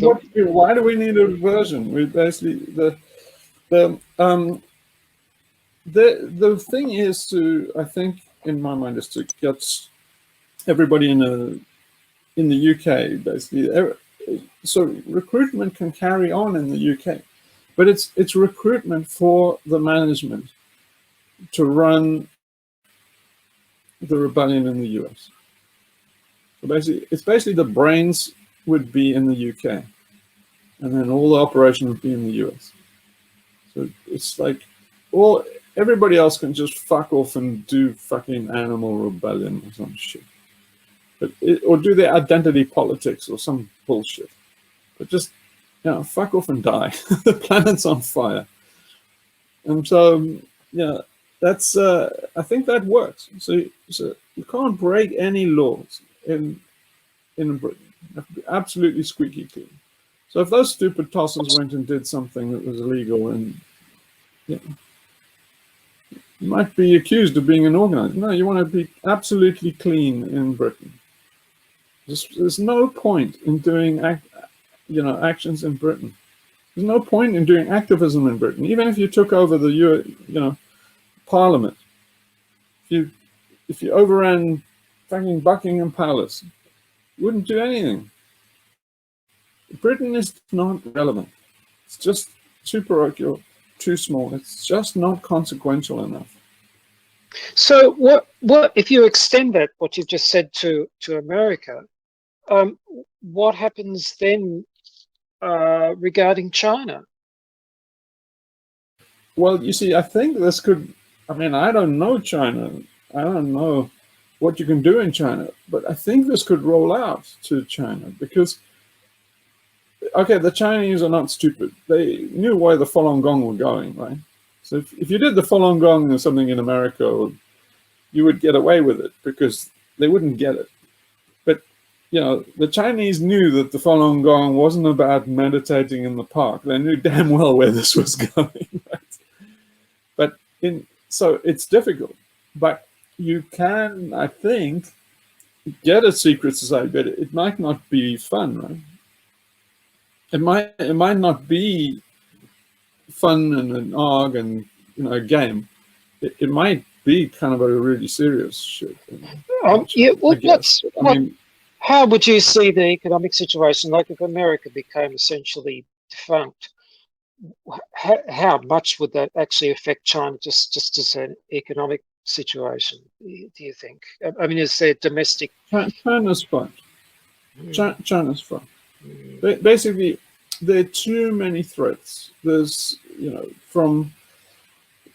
why do we need a diversion? We basically the thing is to, I think, in my mind, is to get everybody in the UK basically. So recruitment can carry on in the UK, but it's recruitment for the management to run the rebellion in the US. So basically, it's basically the brains would be in the UK, and then all the operation would be in the US. So it's like everybody else can just fuck off and do fucking animal rebellion or some shit, or do their identity politics or some bullshit. But just fuck off and die. The planet's on fire, and so that's I think that works. So you can't break any laws in Britain. You have to be absolutely squeaky clean. So if those stupid tossers went and did something that was illegal, and you might be accused of being an organizer. No, you want to be absolutely clean in Britain. There's no point in doing actions in Britain. There's no point in doing activism in Britain. Even if you took over the Parliament, if you overran fucking Buckingham Palace, you wouldn't do anything. Britain is not relevant. It's just too parochial, too small. It's just not consequential enough. So what if you extend that, what you've just said, to America, what happens then regarding China? Well, you see, I think this could, I mean, I don't know China. I don't know what you can do in China, but I think this could roll out to China, because okay, the Chinese are not stupid. They knew where the Falun Gong were going, right? So if you did the Falun Gong or something in America, you would get away with it because they wouldn't get it. But, you know, the Chinese knew that the Falun Gong wasn't about meditating in the park. They knew damn well where this was going, right? But so it's difficult. But you can, I think, get a secret society, but it might not be fun, right? It might not be fun and an ARG and, you know, a game. It might be kind of a really serious shit. Yeah, well, I mean, how would you see the economic situation? Like if America became essentially defunct, how much would that actually affect China just as an economic situation, do you think? I mean, is there domestic... China's fine. China's fine. Basically, there are too many threats. There's, you know, from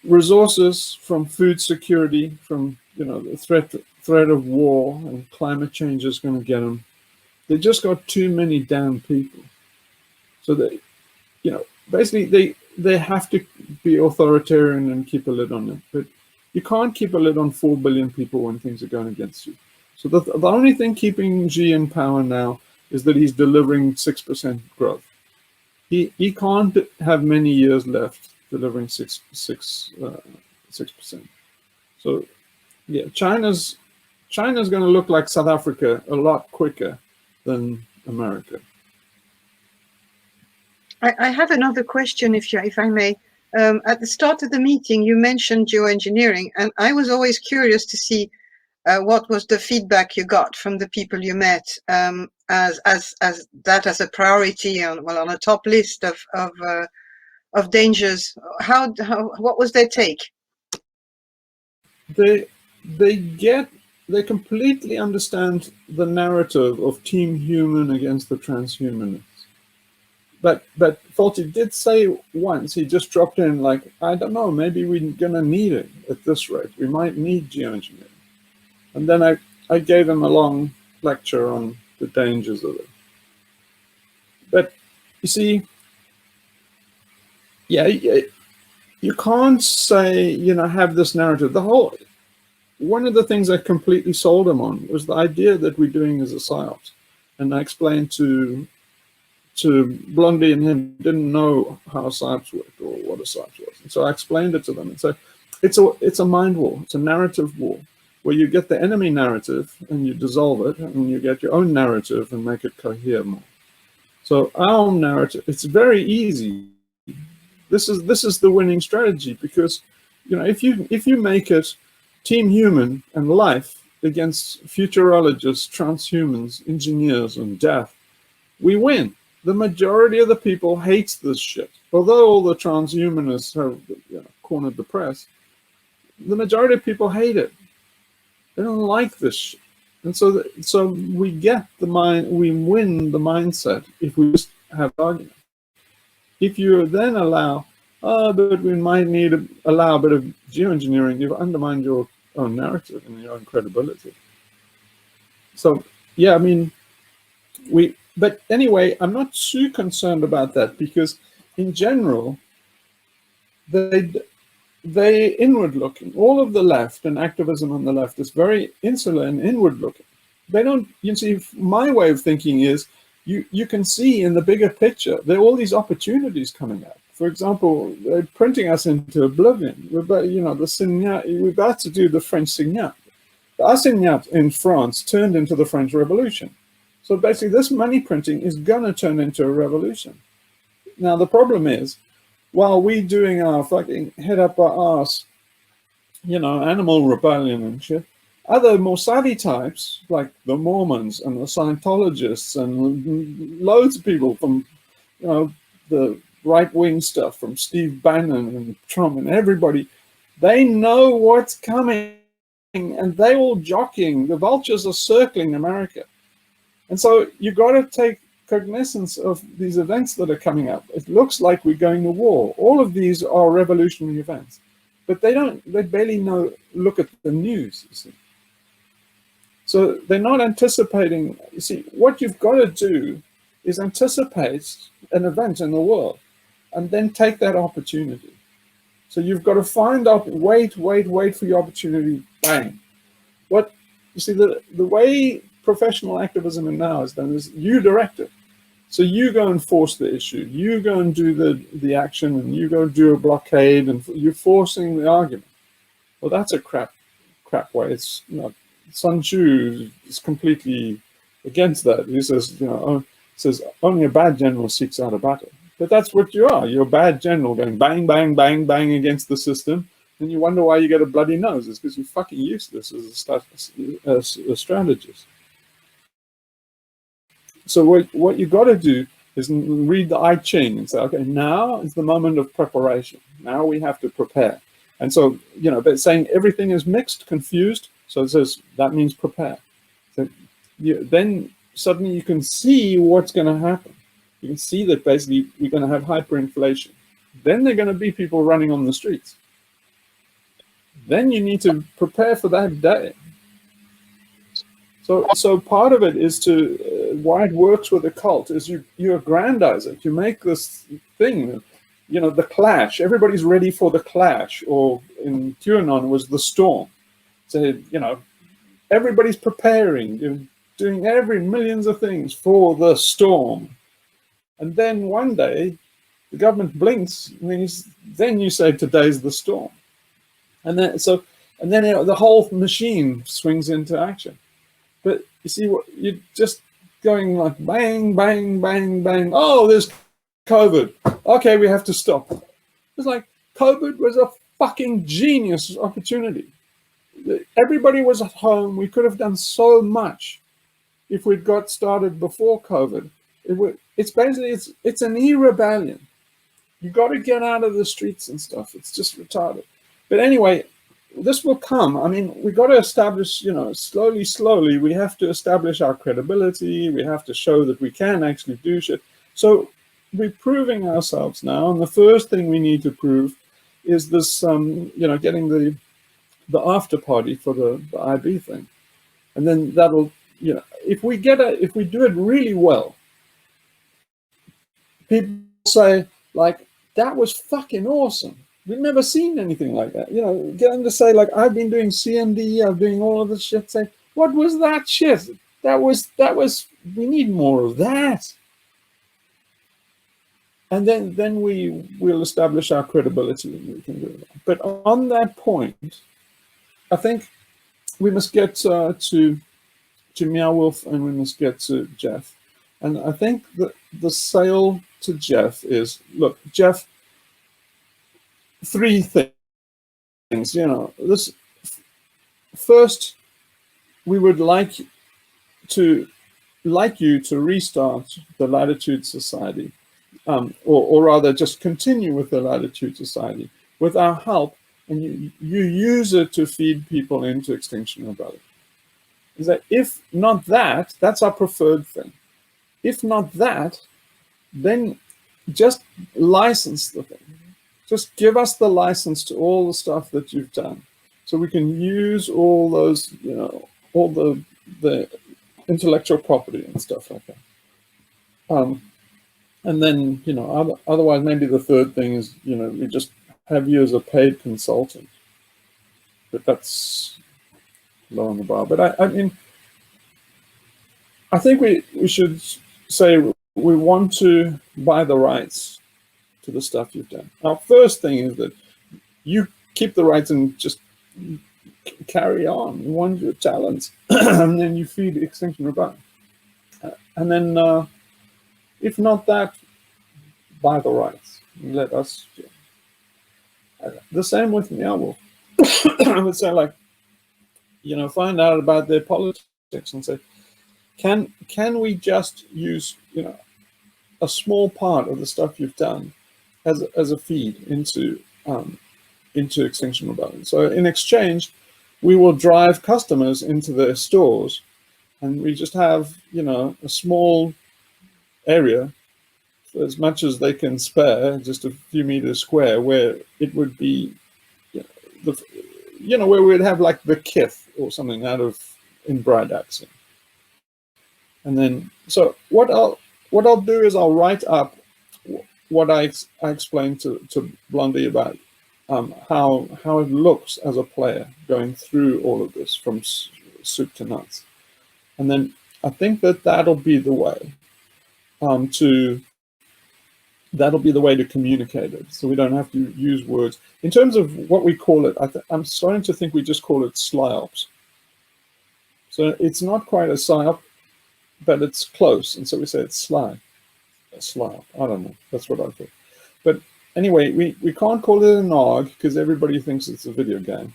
resources, from food security, from, you know, the threat of war, and climate change is going to get them. They just got too many damn people. So they, you know, basically they have to be authoritarian and keep a lid on it. But you can't keep a lid on 4 billion people when things are going against you. So the only thing keeping Xi in power now is that he's delivering 6% growth. He can't have many years left delivering 6%. So yeah, China's going to look like South Africa a lot quicker than America. I have another question, if I may. At the start of the meeting, you mentioned geoengineering, and I was always curious to see what was the feedback you got from the people you met as that as a priority on a top list of dangers. What was their take? They completely understand the narrative of Team Human against the transhumanists. But Fawlty did say once, he just dropped in like, I don't know, maybe we're gonna need it at this rate. We might need geoengineering. And then I gave him a long lecture on the dangers of it. But you see, yeah, you can't say, you know, have this narrative. One of the things I completely sold him on was the idea that we're doing as a psyops. And I explained to Blondie and him didn't know how psyops worked or what a psyops was. And so I explained it to them and said, it's a mind war, it's a narrative war, where you get the enemy narrative and you dissolve it, and you get your own narrative and make it cohere more. So our narrative, it's very easy. This is the winning strategy, because, you know, if you make it Team Human and life against futurologists, transhumans, engineers, and death, we win. The majority of the people hates this shit. Although all the transhumanists have, you know, cornered the press, the majority of people hate it. They don't like this shit. And so we get we win the mindset if we just have argument. If you then allow, but we might need to allow a bit of geoengineering, you've undermined your own narrative and your own credibility. So yeah, I mean, but anyway, I'm not too concerned about that, because in general, they inward looking. All of the left and activism on the left is very insular and inward looking. They don't, you see, my way of thinking is you can see in the bigger picture, there are all these opportunities coming up. For example, they're printing us into oblivion. We're about, you know, we're about to do the French Signat. The assignat in France turned into the French Revolution. So basically this money printing is gonna turn into a revolution. Now the problem is, while we doing our fucking head up our ass, you know, animal rebellion and shit, other more savvy types, like the Mormons and the Scientologists and loads of people from, you know, the right-wing stuff, from Steve Bannon and Trump and everybody, they know what's coming, and they all jockeying. The vultures are circling America. And so you got to take cognizance of these events that are coming up. It looks like we're going to war. All of these are revolutionary events, but they barely look at the news, you see. So they're not anticipating. You see, what you've got to do is anticipate an event in the world and then take that opportunity. So you've got to find out, wait for your opportunity, bang. What you see, the way professional activism now is done is you direct it. So you go and force the issue, you go and do the action, and you go do a blockade, and you're forcing the argument. Well, that's a crap way. It's not. Sun Tzu is completely against that. He says, says only a bad general seeks out a battle. But that's what you are. You're a bad general going bang, bang, bang, bang against the system, and you wonder why you get a bloody nose. It's because you're fucking useless as a strategist. So what you got to do is read the I Ching and say, okay, now is the moment of preparation. Now we have to prepare. And so, but saying everything is mixed, confused, so it says that means prepare. So then suddenly you can see what's going to happen. You can see that basically we're going to have hyperinflation. Then there are going to be people running on the streets. Then you need to prepare for that day. So part of it is why it works with a cult is you aggrandize it. You make this thing, the clash. Everybody's ready for the clash, or in QAnon was the storm. So, everybody's preparing, doing millions of things for the storm. And then one day, the government blinks, and then you say today's the storm. And then the whole machine swings into action. But you see, what you're just going like bang, bang, bang, bang. Oh, there's COVID. Okay, we have to stop. It's like COVID was a fucking genius opportunity. Everybody was at home. We could have done so much if we'd got started before COVID. It's basically it's an e-rebellion. You got to get out of the streets and stuff. It's just retarded. But anyway, this will come. I mean, we got to establish, slowly, we have to establish our credibility. We have to show that we can actually do shit. So we're proving ourselves now. And the first thing we need to prove is this, getting the after party for the IB thing. And then that'll, if we do it really well, people say, like, that was fucking awesome. We've never seen anything like that. Get them to say, like, I've been doing CND, I'm doing all of this shit. Say, what was that shit? That was, we need more of that. And then we'll establish our credibility and we can do that. But on that point, I think we must get to Meow Wolf and we must get to Jeff. And I think that the sale to Jeff is, look, Jeff, three things, this first, we would like you to restart the Latitude Society, or rather just continue with the Latitude Society with our help, and you use it to feed people into Extinction Rebellion. Is that if not that, that's our preferred thing. If not that, then just license the thing. Just give us the license to all the stuff that you've done, so we can use all those, all the intellectual property and stuff like that. And then, otherwise, maybe the third thing is, we just have you as a paid consultant. But that's low on the bar. But I mean, I think we should say we want to buy the rights to the stuff you've done. Our first thing is that you keep the rights and just carry on. You want your talents, and then you feed Extinction Rebellion. And then, if not that, buy the rights. Let us. The same with Meow Wolf. I would say, like, find out about their politics and say, can we just use, a small part of the stuff you've done as a feed into Extinction Rebellion. So in exchange, we will drive customers into their stores, and we just have, a small area, as much as they can spare, just a few meters square, where it would be, where we'd have like the kith or something in Bright Axiom. And then, so what what I'll do is I'll write up what I explained to Blondie about how it looks as a player going through all of this from soup to nuts, and then I think that'll be the way to communicate it, so we don't have to use words. In terms of what we call it, I'm starting to think we just call it psyops. So it's not quite a psyop, but it's close, and so we say it's sly. A psyop. I don't know. That's what I think. But anyway, we can't call it an ARG because everybody thinks it's a video game.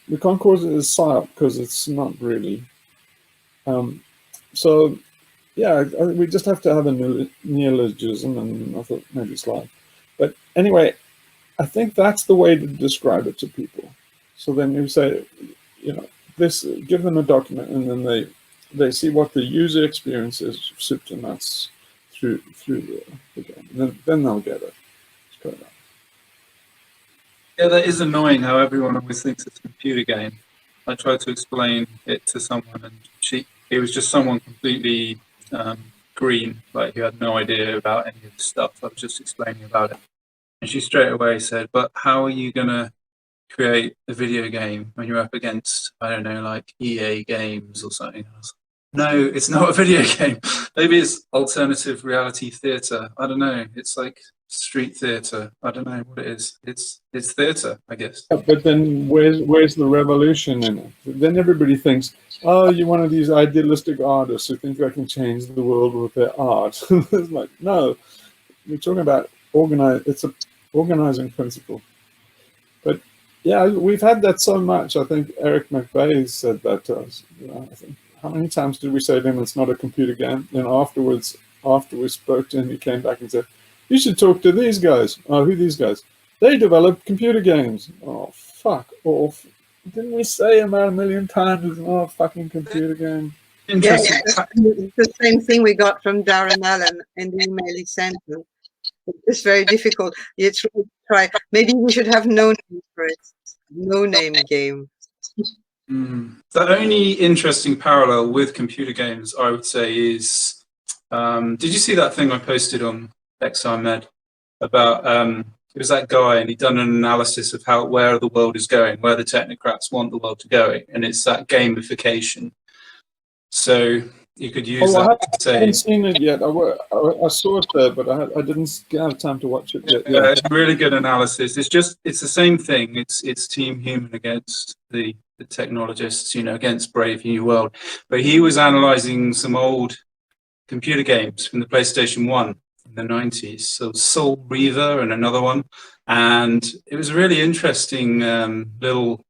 We can't call it a psyop because it's not really. So yeah, we just have to have a neologism, and I thought maybe slide. But anyway, I think that's the way to describe it to people. So then you say, give them a document, and then they see what the user experience is, soup to nuts, through the game. And then they'll get it. Yeah, that is annoying how everyone always thinks it's a computer game. I tried to explain it to someone, and it was just someone completely green, like who had no idea about any of the stuff. I was just explaining about it. And she straight away said, but how are you going to create a video game when you're up against, I don't know, like EA games or something else? No, it's not a video game. Maybe it's alternative reality theatre. I don't know. It's like street theatre. I don't know what it is. It's theatre, I guess. But then where's the revolution in it? Then everybody thinks, oh, you're one of these idealistic artists who think they can change the world with their art. It's like, no, we're talking about it's an organizing principle. But yeah, we've had that so much. I think Eric McVeigh said that to us. I think, how many times did we say to him it's not a computer game? And afterwards, after we spoke to him, he came back and said, you should talk to these guys. Oh, who are these guys? They develop computer games. Oh, fuck off. Didn't we say about 1 million times it's not a fucking computer game? Interesting. Yeah, it's the same thing we got from Darren Allen in the email he sent us. It's very difficult. It's really try. Maybe we should have no name for it. No name game. The only interesting parallel with computer games, I would say, is did you see that thing I posted on XRMed about it was that guy, and he'd done an analysis of where the world is going, where the technocrats want the world to go, and it's that gamification. So you could use that to say. I haven't seen it yet. I saw it there, but I didn't have time to watch it yet. Yeah, it's a really good analysis. It's the same thing. It's Team Human against the technologists, against Brave New World. But he was analyzing some old computer games from the PlayStation 1 in the 90s. So Soul Reaver and another one. And it was a really interesting little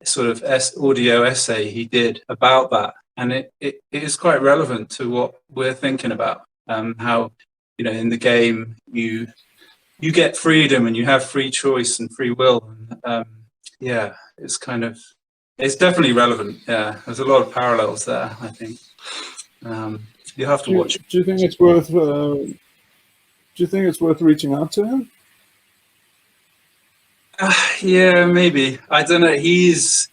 sort of audio essay he did about that. And it is quite relevant to what we're thinking about. How, in the game, you get freedom and you have free choice and free will. And, yeah, it's definitely relevant. Yeah, there's a lot of parallels there, I think. You have to watch. Do you think it's worth? Do you think it's worth reaching out to him? Yeah, maybe. I don't know. He's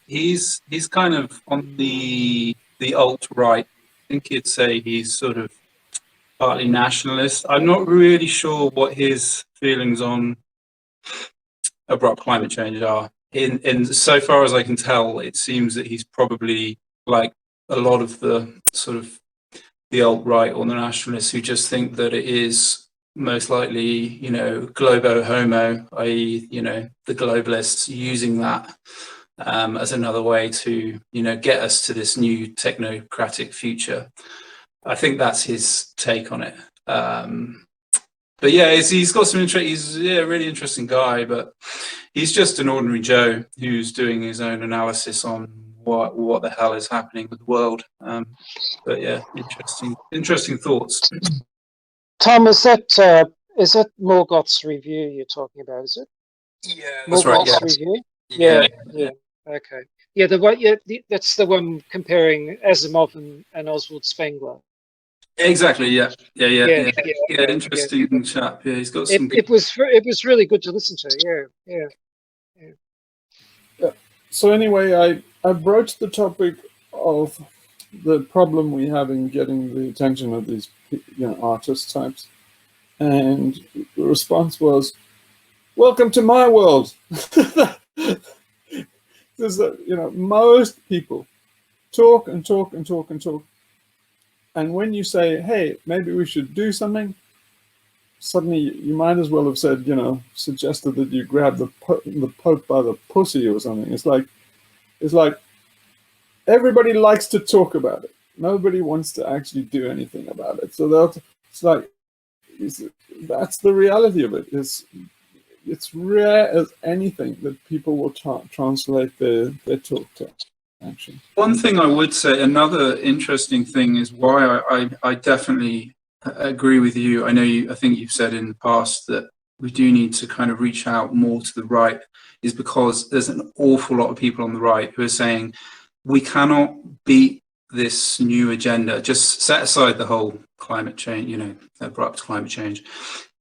kind of on the alt-right. I think you'd say he's sort of partly nationalist. I'm not really sure what his feelings on abrupt climate change are. In so far as I can tell, it seems that he's probably like a lot of the sort of the alt-right or the nationalists who just think that it is most likely, globo homo, i.e., the globalists using that as another way to, get us to this new technocratic future. I think that's his take on it. But yeah, he's got some interest. He's a really interesting guy, but he's just an ordinary Joe who's doing his own analysis on what the hell is happening with the world. But yeah, interesting thoughts. Tom, is that Morgoth's review you're talking about? Is it? Yeah, that's right. Yeah. Review? Yeah. Okay. Yeah, that's the one comparing Asimov and Oswald Spengler. Exactly. Yeah. Interesting chap. Yeah, he's got some. It was really good to listen to. Yeah. So anyway, I broached the topic of the problem we have in getting the attention of these, artist types. And the response was, "Welcome to my world." There's most people talk and talk and talk and talk. And when you say, "Hey, maybe we should do something," suddenly you might as well have said, suggested that you grab the Pope by the pussy or something. It's like everybody likes to talk about it. Nobody wants to actually do anything about it. So that's the reality of it. It's rare as anything that people will translate their talk to action. One thing I would say, another interesting thing is why I definitely agree with you. I think you've said in the past that we do need to kind of reach out more to the right, is because there's an awful lot of people on the right who are saying we cannot beat this new agenda. Just set aside the whole climate change, abrupt climate change.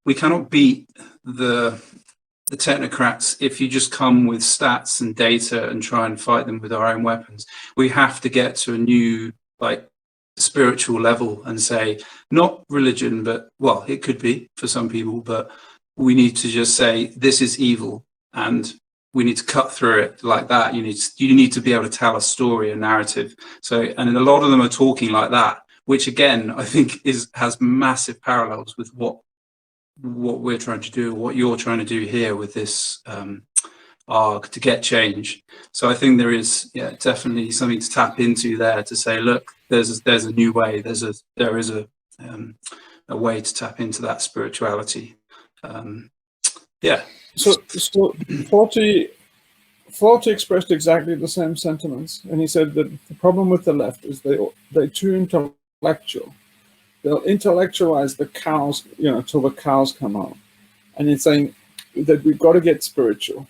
We cannot beat the technocrats if you just come with stats and data and try and fight them with our own weapons. We have to get to a new, spiritual level and say, not religion, but, well, it could be for some people, but we need to just say, this is evil, and we need to cut through it like that. You need to be able to tell a story, a narrative. So, and a lot of them are talking like that, which again, I think has massive parallels with what we're trying to do, what you're trying to do here with this ARG to get change. So I think there is definitely something to tap into there to say, look, there's a new way. There is a way to tap into that spirituality. So Forty expressed exactly the same sentiments, and he said that the problem with the left is they're too intellectual. They'll intellectualize the cows, till the cows come home. And he's saying that we've got to get spiritual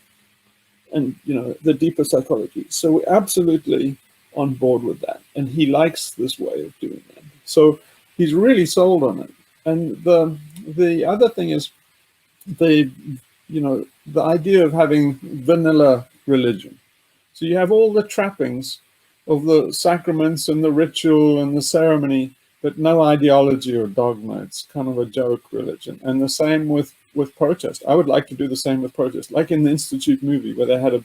and, the deeper psychology. So we're absolutely on board with that. And he likes this way of doing that. So he's really sold on it. And the other thing is the idea of having vanilla religion. So you have all the trappings of the sacraments and the ritual and the ceremony, but no ideology or dogma. It's kind of a joke religion. And the same with protest. I would like to do the same with protest, like in the Institute movie, where they had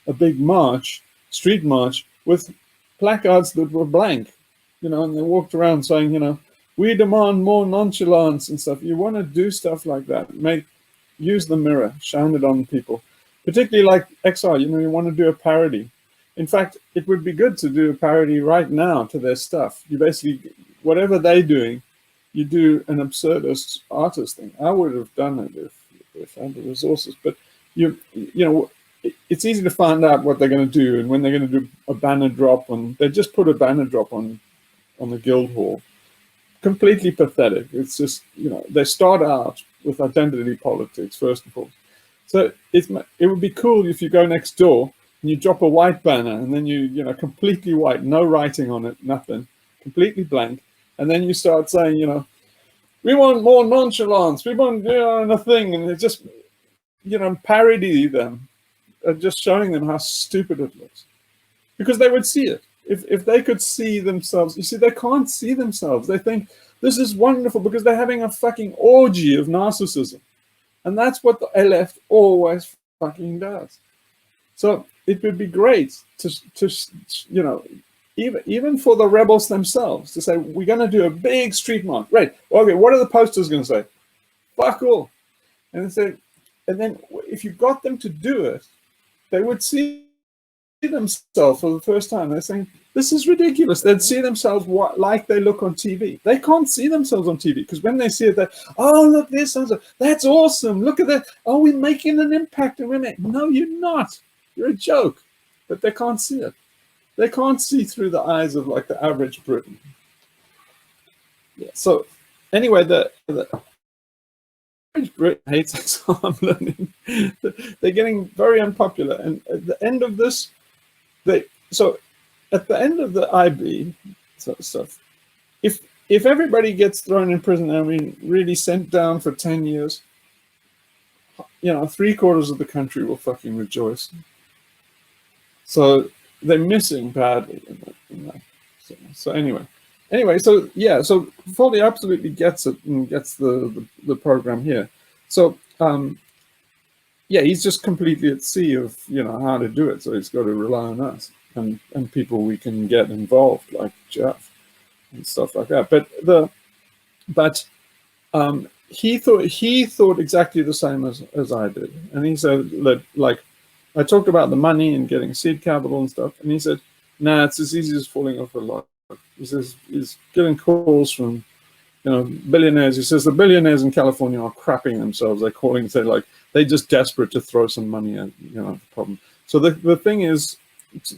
a big march, street march, with placards that were blank, and they walked around saying, we demand more nonchalance and stuff. You want to do stuff like that. Use the mirror, shine it on people. Particularly like XR, you want to do a parody. In fact, it would be good to do a parody right now to their stuff. You basically, whatever they're doing, you do an absurdist artist thing. I would have done it if I had the resources. But it's easy to find out what they're going to do and when they're going to do a banner drop on. They just put a banner drop on the guild hall. Completely pathetic. It's just they start out with identity politics first of all. So it would be cool if you go next door and you drop a white banner and then you completely white, no writing on it, nothing, completely blank, and then you start saying we want more nonchalance, we want a thing, and it just parody them, just showing them how stupid it looks, because they would see it if they could see themselves. You see, they can't see themselves. They think this is wonderful because they're having a fucking orgy of narcissism. And that's what the left always fucking does. So it would be great to even for the rebels themselves, to say, we're going to do a big street march. Right. Okay, what are the posters going to say? Fuck all. And then if you got them to do it, they would see themselves for the first time. They're saying, this is ridiculous. They'd see themselves like they look on TV. They can't see themselves on TV because when they see it, oh, look, that's awesome. Look at that. Oh, we're making an impact. No, you're not. You're a joke. But they can't see it. They can't see through the eyes of the average Briton. Yeah. So anyway, the average Brit hates XR learning. They're getting very unpopular. And at the end of this, at the end of the IB stuff, if everybody gets thrown in prison, really sent down for 10 years, 3/4 of the country will fucking rejoice. So they're missing badly in that. So anyway, so yeah, so Foley absolutely gets it and gets the program here. So yeah, he's just completely at sea of how to do it. So he's got to rely on us and people we can get involved, like Jeff and stuff like that. But he thought exactly the same as I did, and he said that, like, I talked about the money and getting seed capital and stuff, and he said, "Nah, it's as easy as falling off a log." He says he's getting calls from billionaires. He says the billionaires in California are crapping themselves. They're calling, say, like, they're just desperate to throw some money at the problem. So the thing is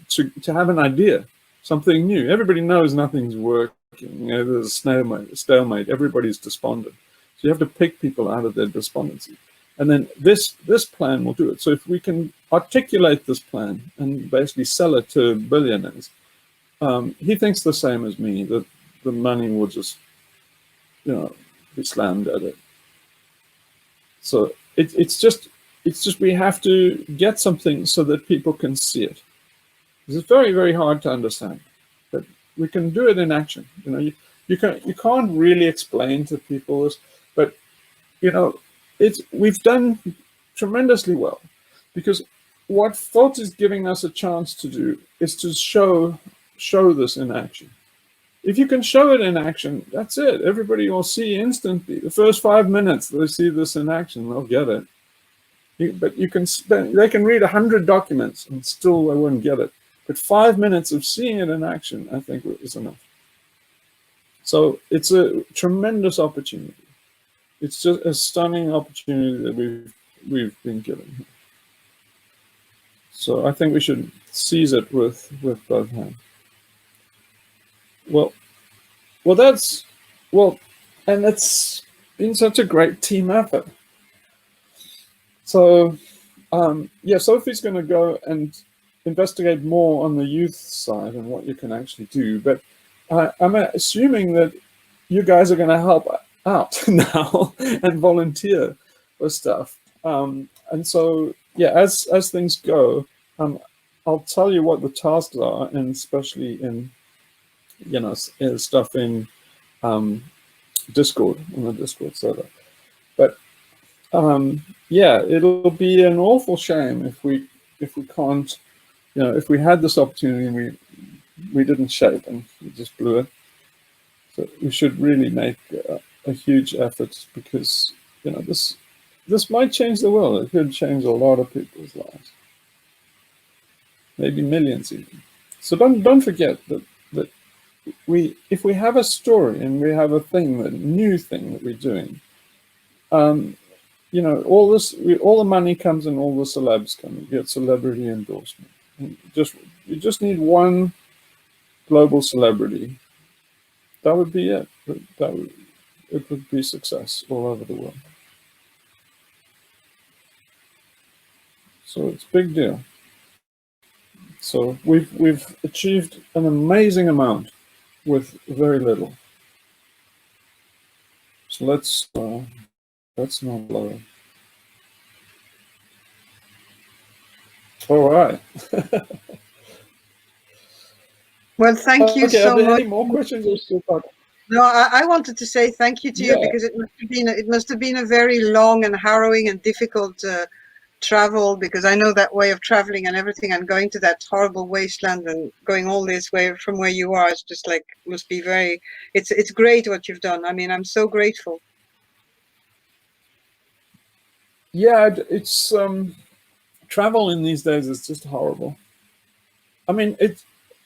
to have an idea, something new. Everybody knows nothing's working. There's a stalemate. Everybody's despondent. So you have to pick people out of their despondency. And then this plan will do it. So if we can articulate this plan and basically sell it to billionaires, he thinks the same as me, that the money will just be slammed at it. So it's just we have to get something so that people can see it. It's very, very hard to understand, but we can do it in action. You can't really explain to people this, but we've done tremendously well, because what Thought is giving us a chance to do is to show this in action. If you can show it in action, that's it. Everybody will see instantly. The first 5 minutes, they see this in action, they'll get it. But they can read 100 documents and still they wouldn't get it. But 5 minutes of seeing it in action, I think, is enough. So it's a tremendous opportunity. It's just a stunning opportunity that we've been given. So I think we should seize it with both hands. And it's been such a great team effort. So yeah, Sophie's going to go and investigate more on the youth side and what you can actually do. But I'm assuming that you guys are going to help out now and volunteer for stuff. And so yeah, as things go, I'll tell you what the tasks are, and especially in stuff in Discord, on the Discord server. But yeah, it'll be an awful shame if we can't, if we had this opportunity and we didn't shape and we just blew it. So we should really make a huge effort, because this might change the world. It could change a lot of people's lives, maybe millions even. So don't forget that if we have a story and we have a new thing that we're doing, all the money comes and all the celebs come. You get celebrity endorsement. And you just need one global celebrity. That would be it. It would be success all over the world. So it's a big deal. So we've achieved an amazing amount with very little. So let's not blow it. All right. Well, thank you so much. Any more questions or still talking? No, I wanted to say thank you to you, because it must have been a very long and harrowing and difficult travel, because I know that way of traveling and everything, and going to that horrible wasteland and going all this way from where you are. It's just like, must be very, it's great what you've done. I mean, I'm so grateful. Yeah, it's travel in these days is just horrible. I mean,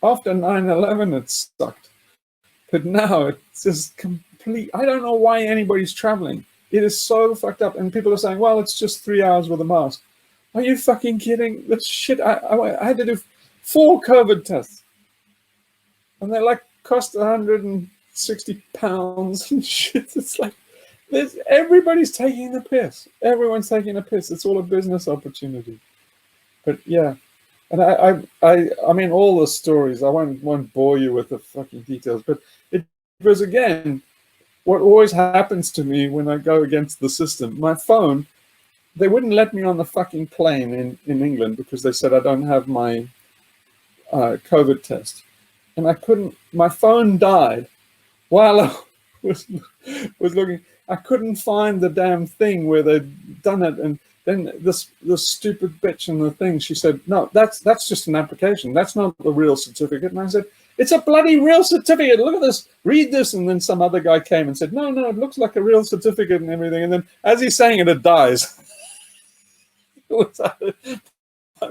after 9/11 it sucked, but now it's just complete. I don't know why anybody's traveling. It is so fucked up, and people are saying, well, it's just 3 hours with a mask. Are you fucking kidding? This shit, I had to do 4 COVID tests, and they like cost 160 pounds and shit. It's like, everybody's taking the piss. Everyone's taking the piss. It's all a business opportunity. But yeah, and I mean, all the stories, I won't bore you with the fucking details, but it was, again, what always happens to me when I go against the system. My phone, they wouldn't let me on the fucking plane in England because they said I don't have my COVID test. and I couldn't. My phone died while I was looking. I couldn't find the damn thing where they'd done it, and then this stupid bitch in the thing, she said, no, that's just an application. That's not the real certificate. And I said, it's a bloody real certificate. Look at this. Read this. And then some other guy came and said, no, it looks like a real certificate and everything. And then as he's saying it, it dies. My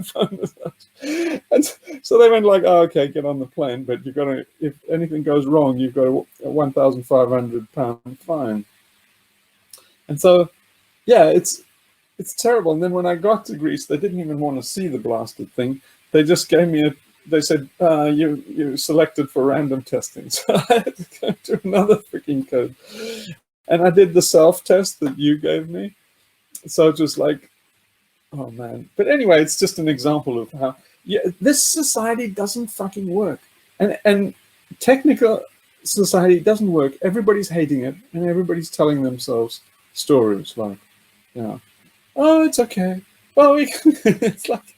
phone was out. And so they went like, oh, okay, get on the plane, but you've got to, if anything goes wrong, you've got a £1,500 fine. And so, yeah, it's terrible. And then when I got to Greece, they didn't even want to see the blasted thing. They just gave me they said, you selected for random testing. So I had to go to another freaking code. And I did the self-test that you gave me. So just like, oh man. But anyway, it's just an example of how, yeah, this society doesn't fucking work. And technical society doesn't work. Everybody's hating it, and everybody's telling themselves stories like, you know, oh, it's okay. Well, it's like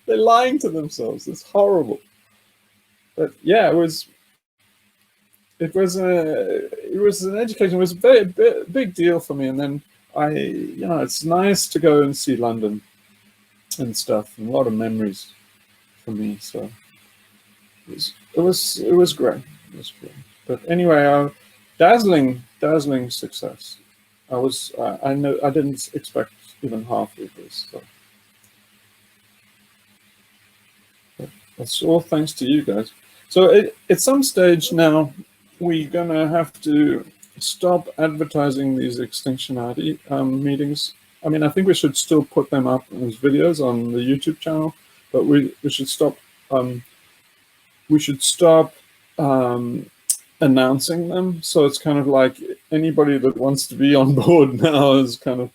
they're lying to themselves. It's horrible. But yeah, it was an education. It was a very big deal for me. And then it's nice to go and see London and stuff, and a lot of memories for me. So it was great. It was great. But anyway, dazzling success. I know I didn't expect even half of this. So. But that's all thanks to you guys. So at some stage now, we're gonna have to stop advertising these Extinctionati meetings. I mean, I think we should still put them up as videos on the YouTube channel, but we should stop. We should stop announcing them. So it's kind of like anybody that wants to be on board now is kind of,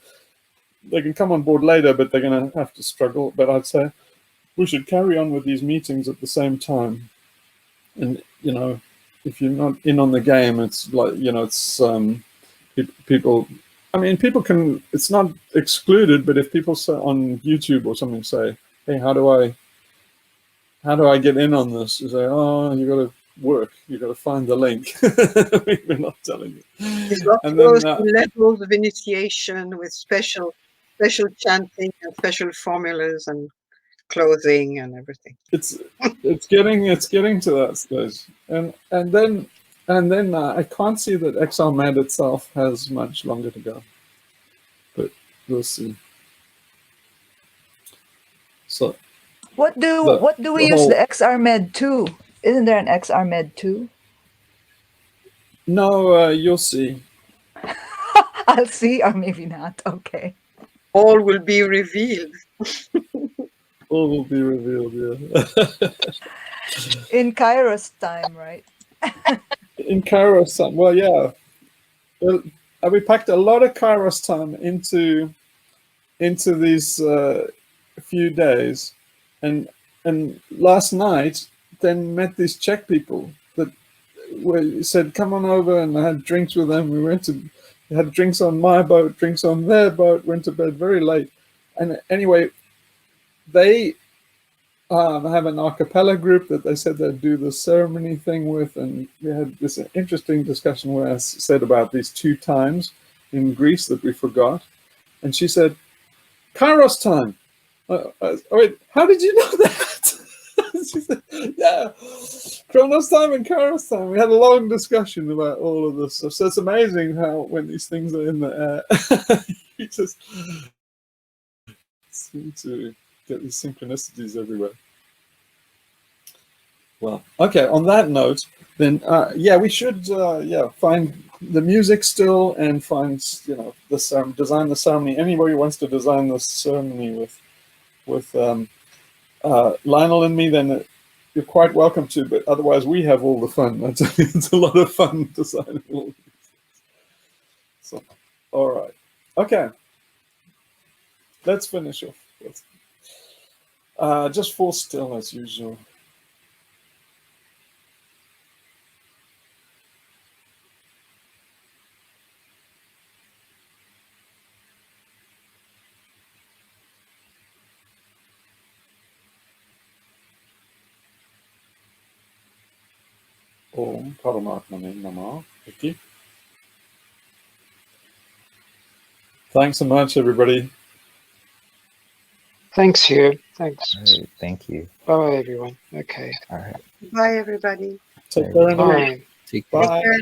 they can come on board later, but they're going to have to struggle. But I'd say we should carry on with these meetings at the same time. And, you know, if you're not in on the game, it's like, you know, it's people, I mean, people can, it's not excluded, but if people say on YouTube or something say, hey, how do I get in on this? You say, oh, you got to work. You got to find the link. We're not telling you. There's lots of levels of initiation with special chanting and special formulas and clothing and everything. It's getting to that stage, and then I can't see that XRMed itself has much longer to go, but we'll see. So. What do we use the XRMed 2? Isn't there an XRMed 2? No, you'll see. I'll see, or maybe not. Okay. All will be revealed. All will be revealed, yeah. In Kairos time, right? In Kairos time, well, yeah. Well, we packed a lot of Kairos time into these few days. And last night, then met these Czech people that said, come on over, and I had drinks with them. We had drinks on my boat, drinks on their boat, went to bed very late. And anyway, they have an a cappella group that they said they'd do the ceremony thing with, and we had this interesting discussion where I said about these 2 times in Greece that we forgot. And she said, Kairos time. Wait, how did you know that? She said, yeah, Chronos time and Kairos time. We had a long discussion about all of this stuff. So it's amazing how when these things are in the air, you just seem to get these synchronicities everywhere. Well, okay, on that note, then, yeah, we should, find the music still and find, you know, design the ceremony. Anybody wants to design the ceremony with Lionel and me, then you're quite welcome to, but otherwise we have all the fun. It's a lot of fun designing all these things. So, all right. Okay. Let's finish off. Just fall still as usual. Om Paramatmane Namah. Vicky. Thanks so much, everybody. Thanks, Hugh. Thanks. All right, thank you. Bye, everyone. Okay. All right. Bye, everybody. Take care. Bye. Take Bye. care. Take care.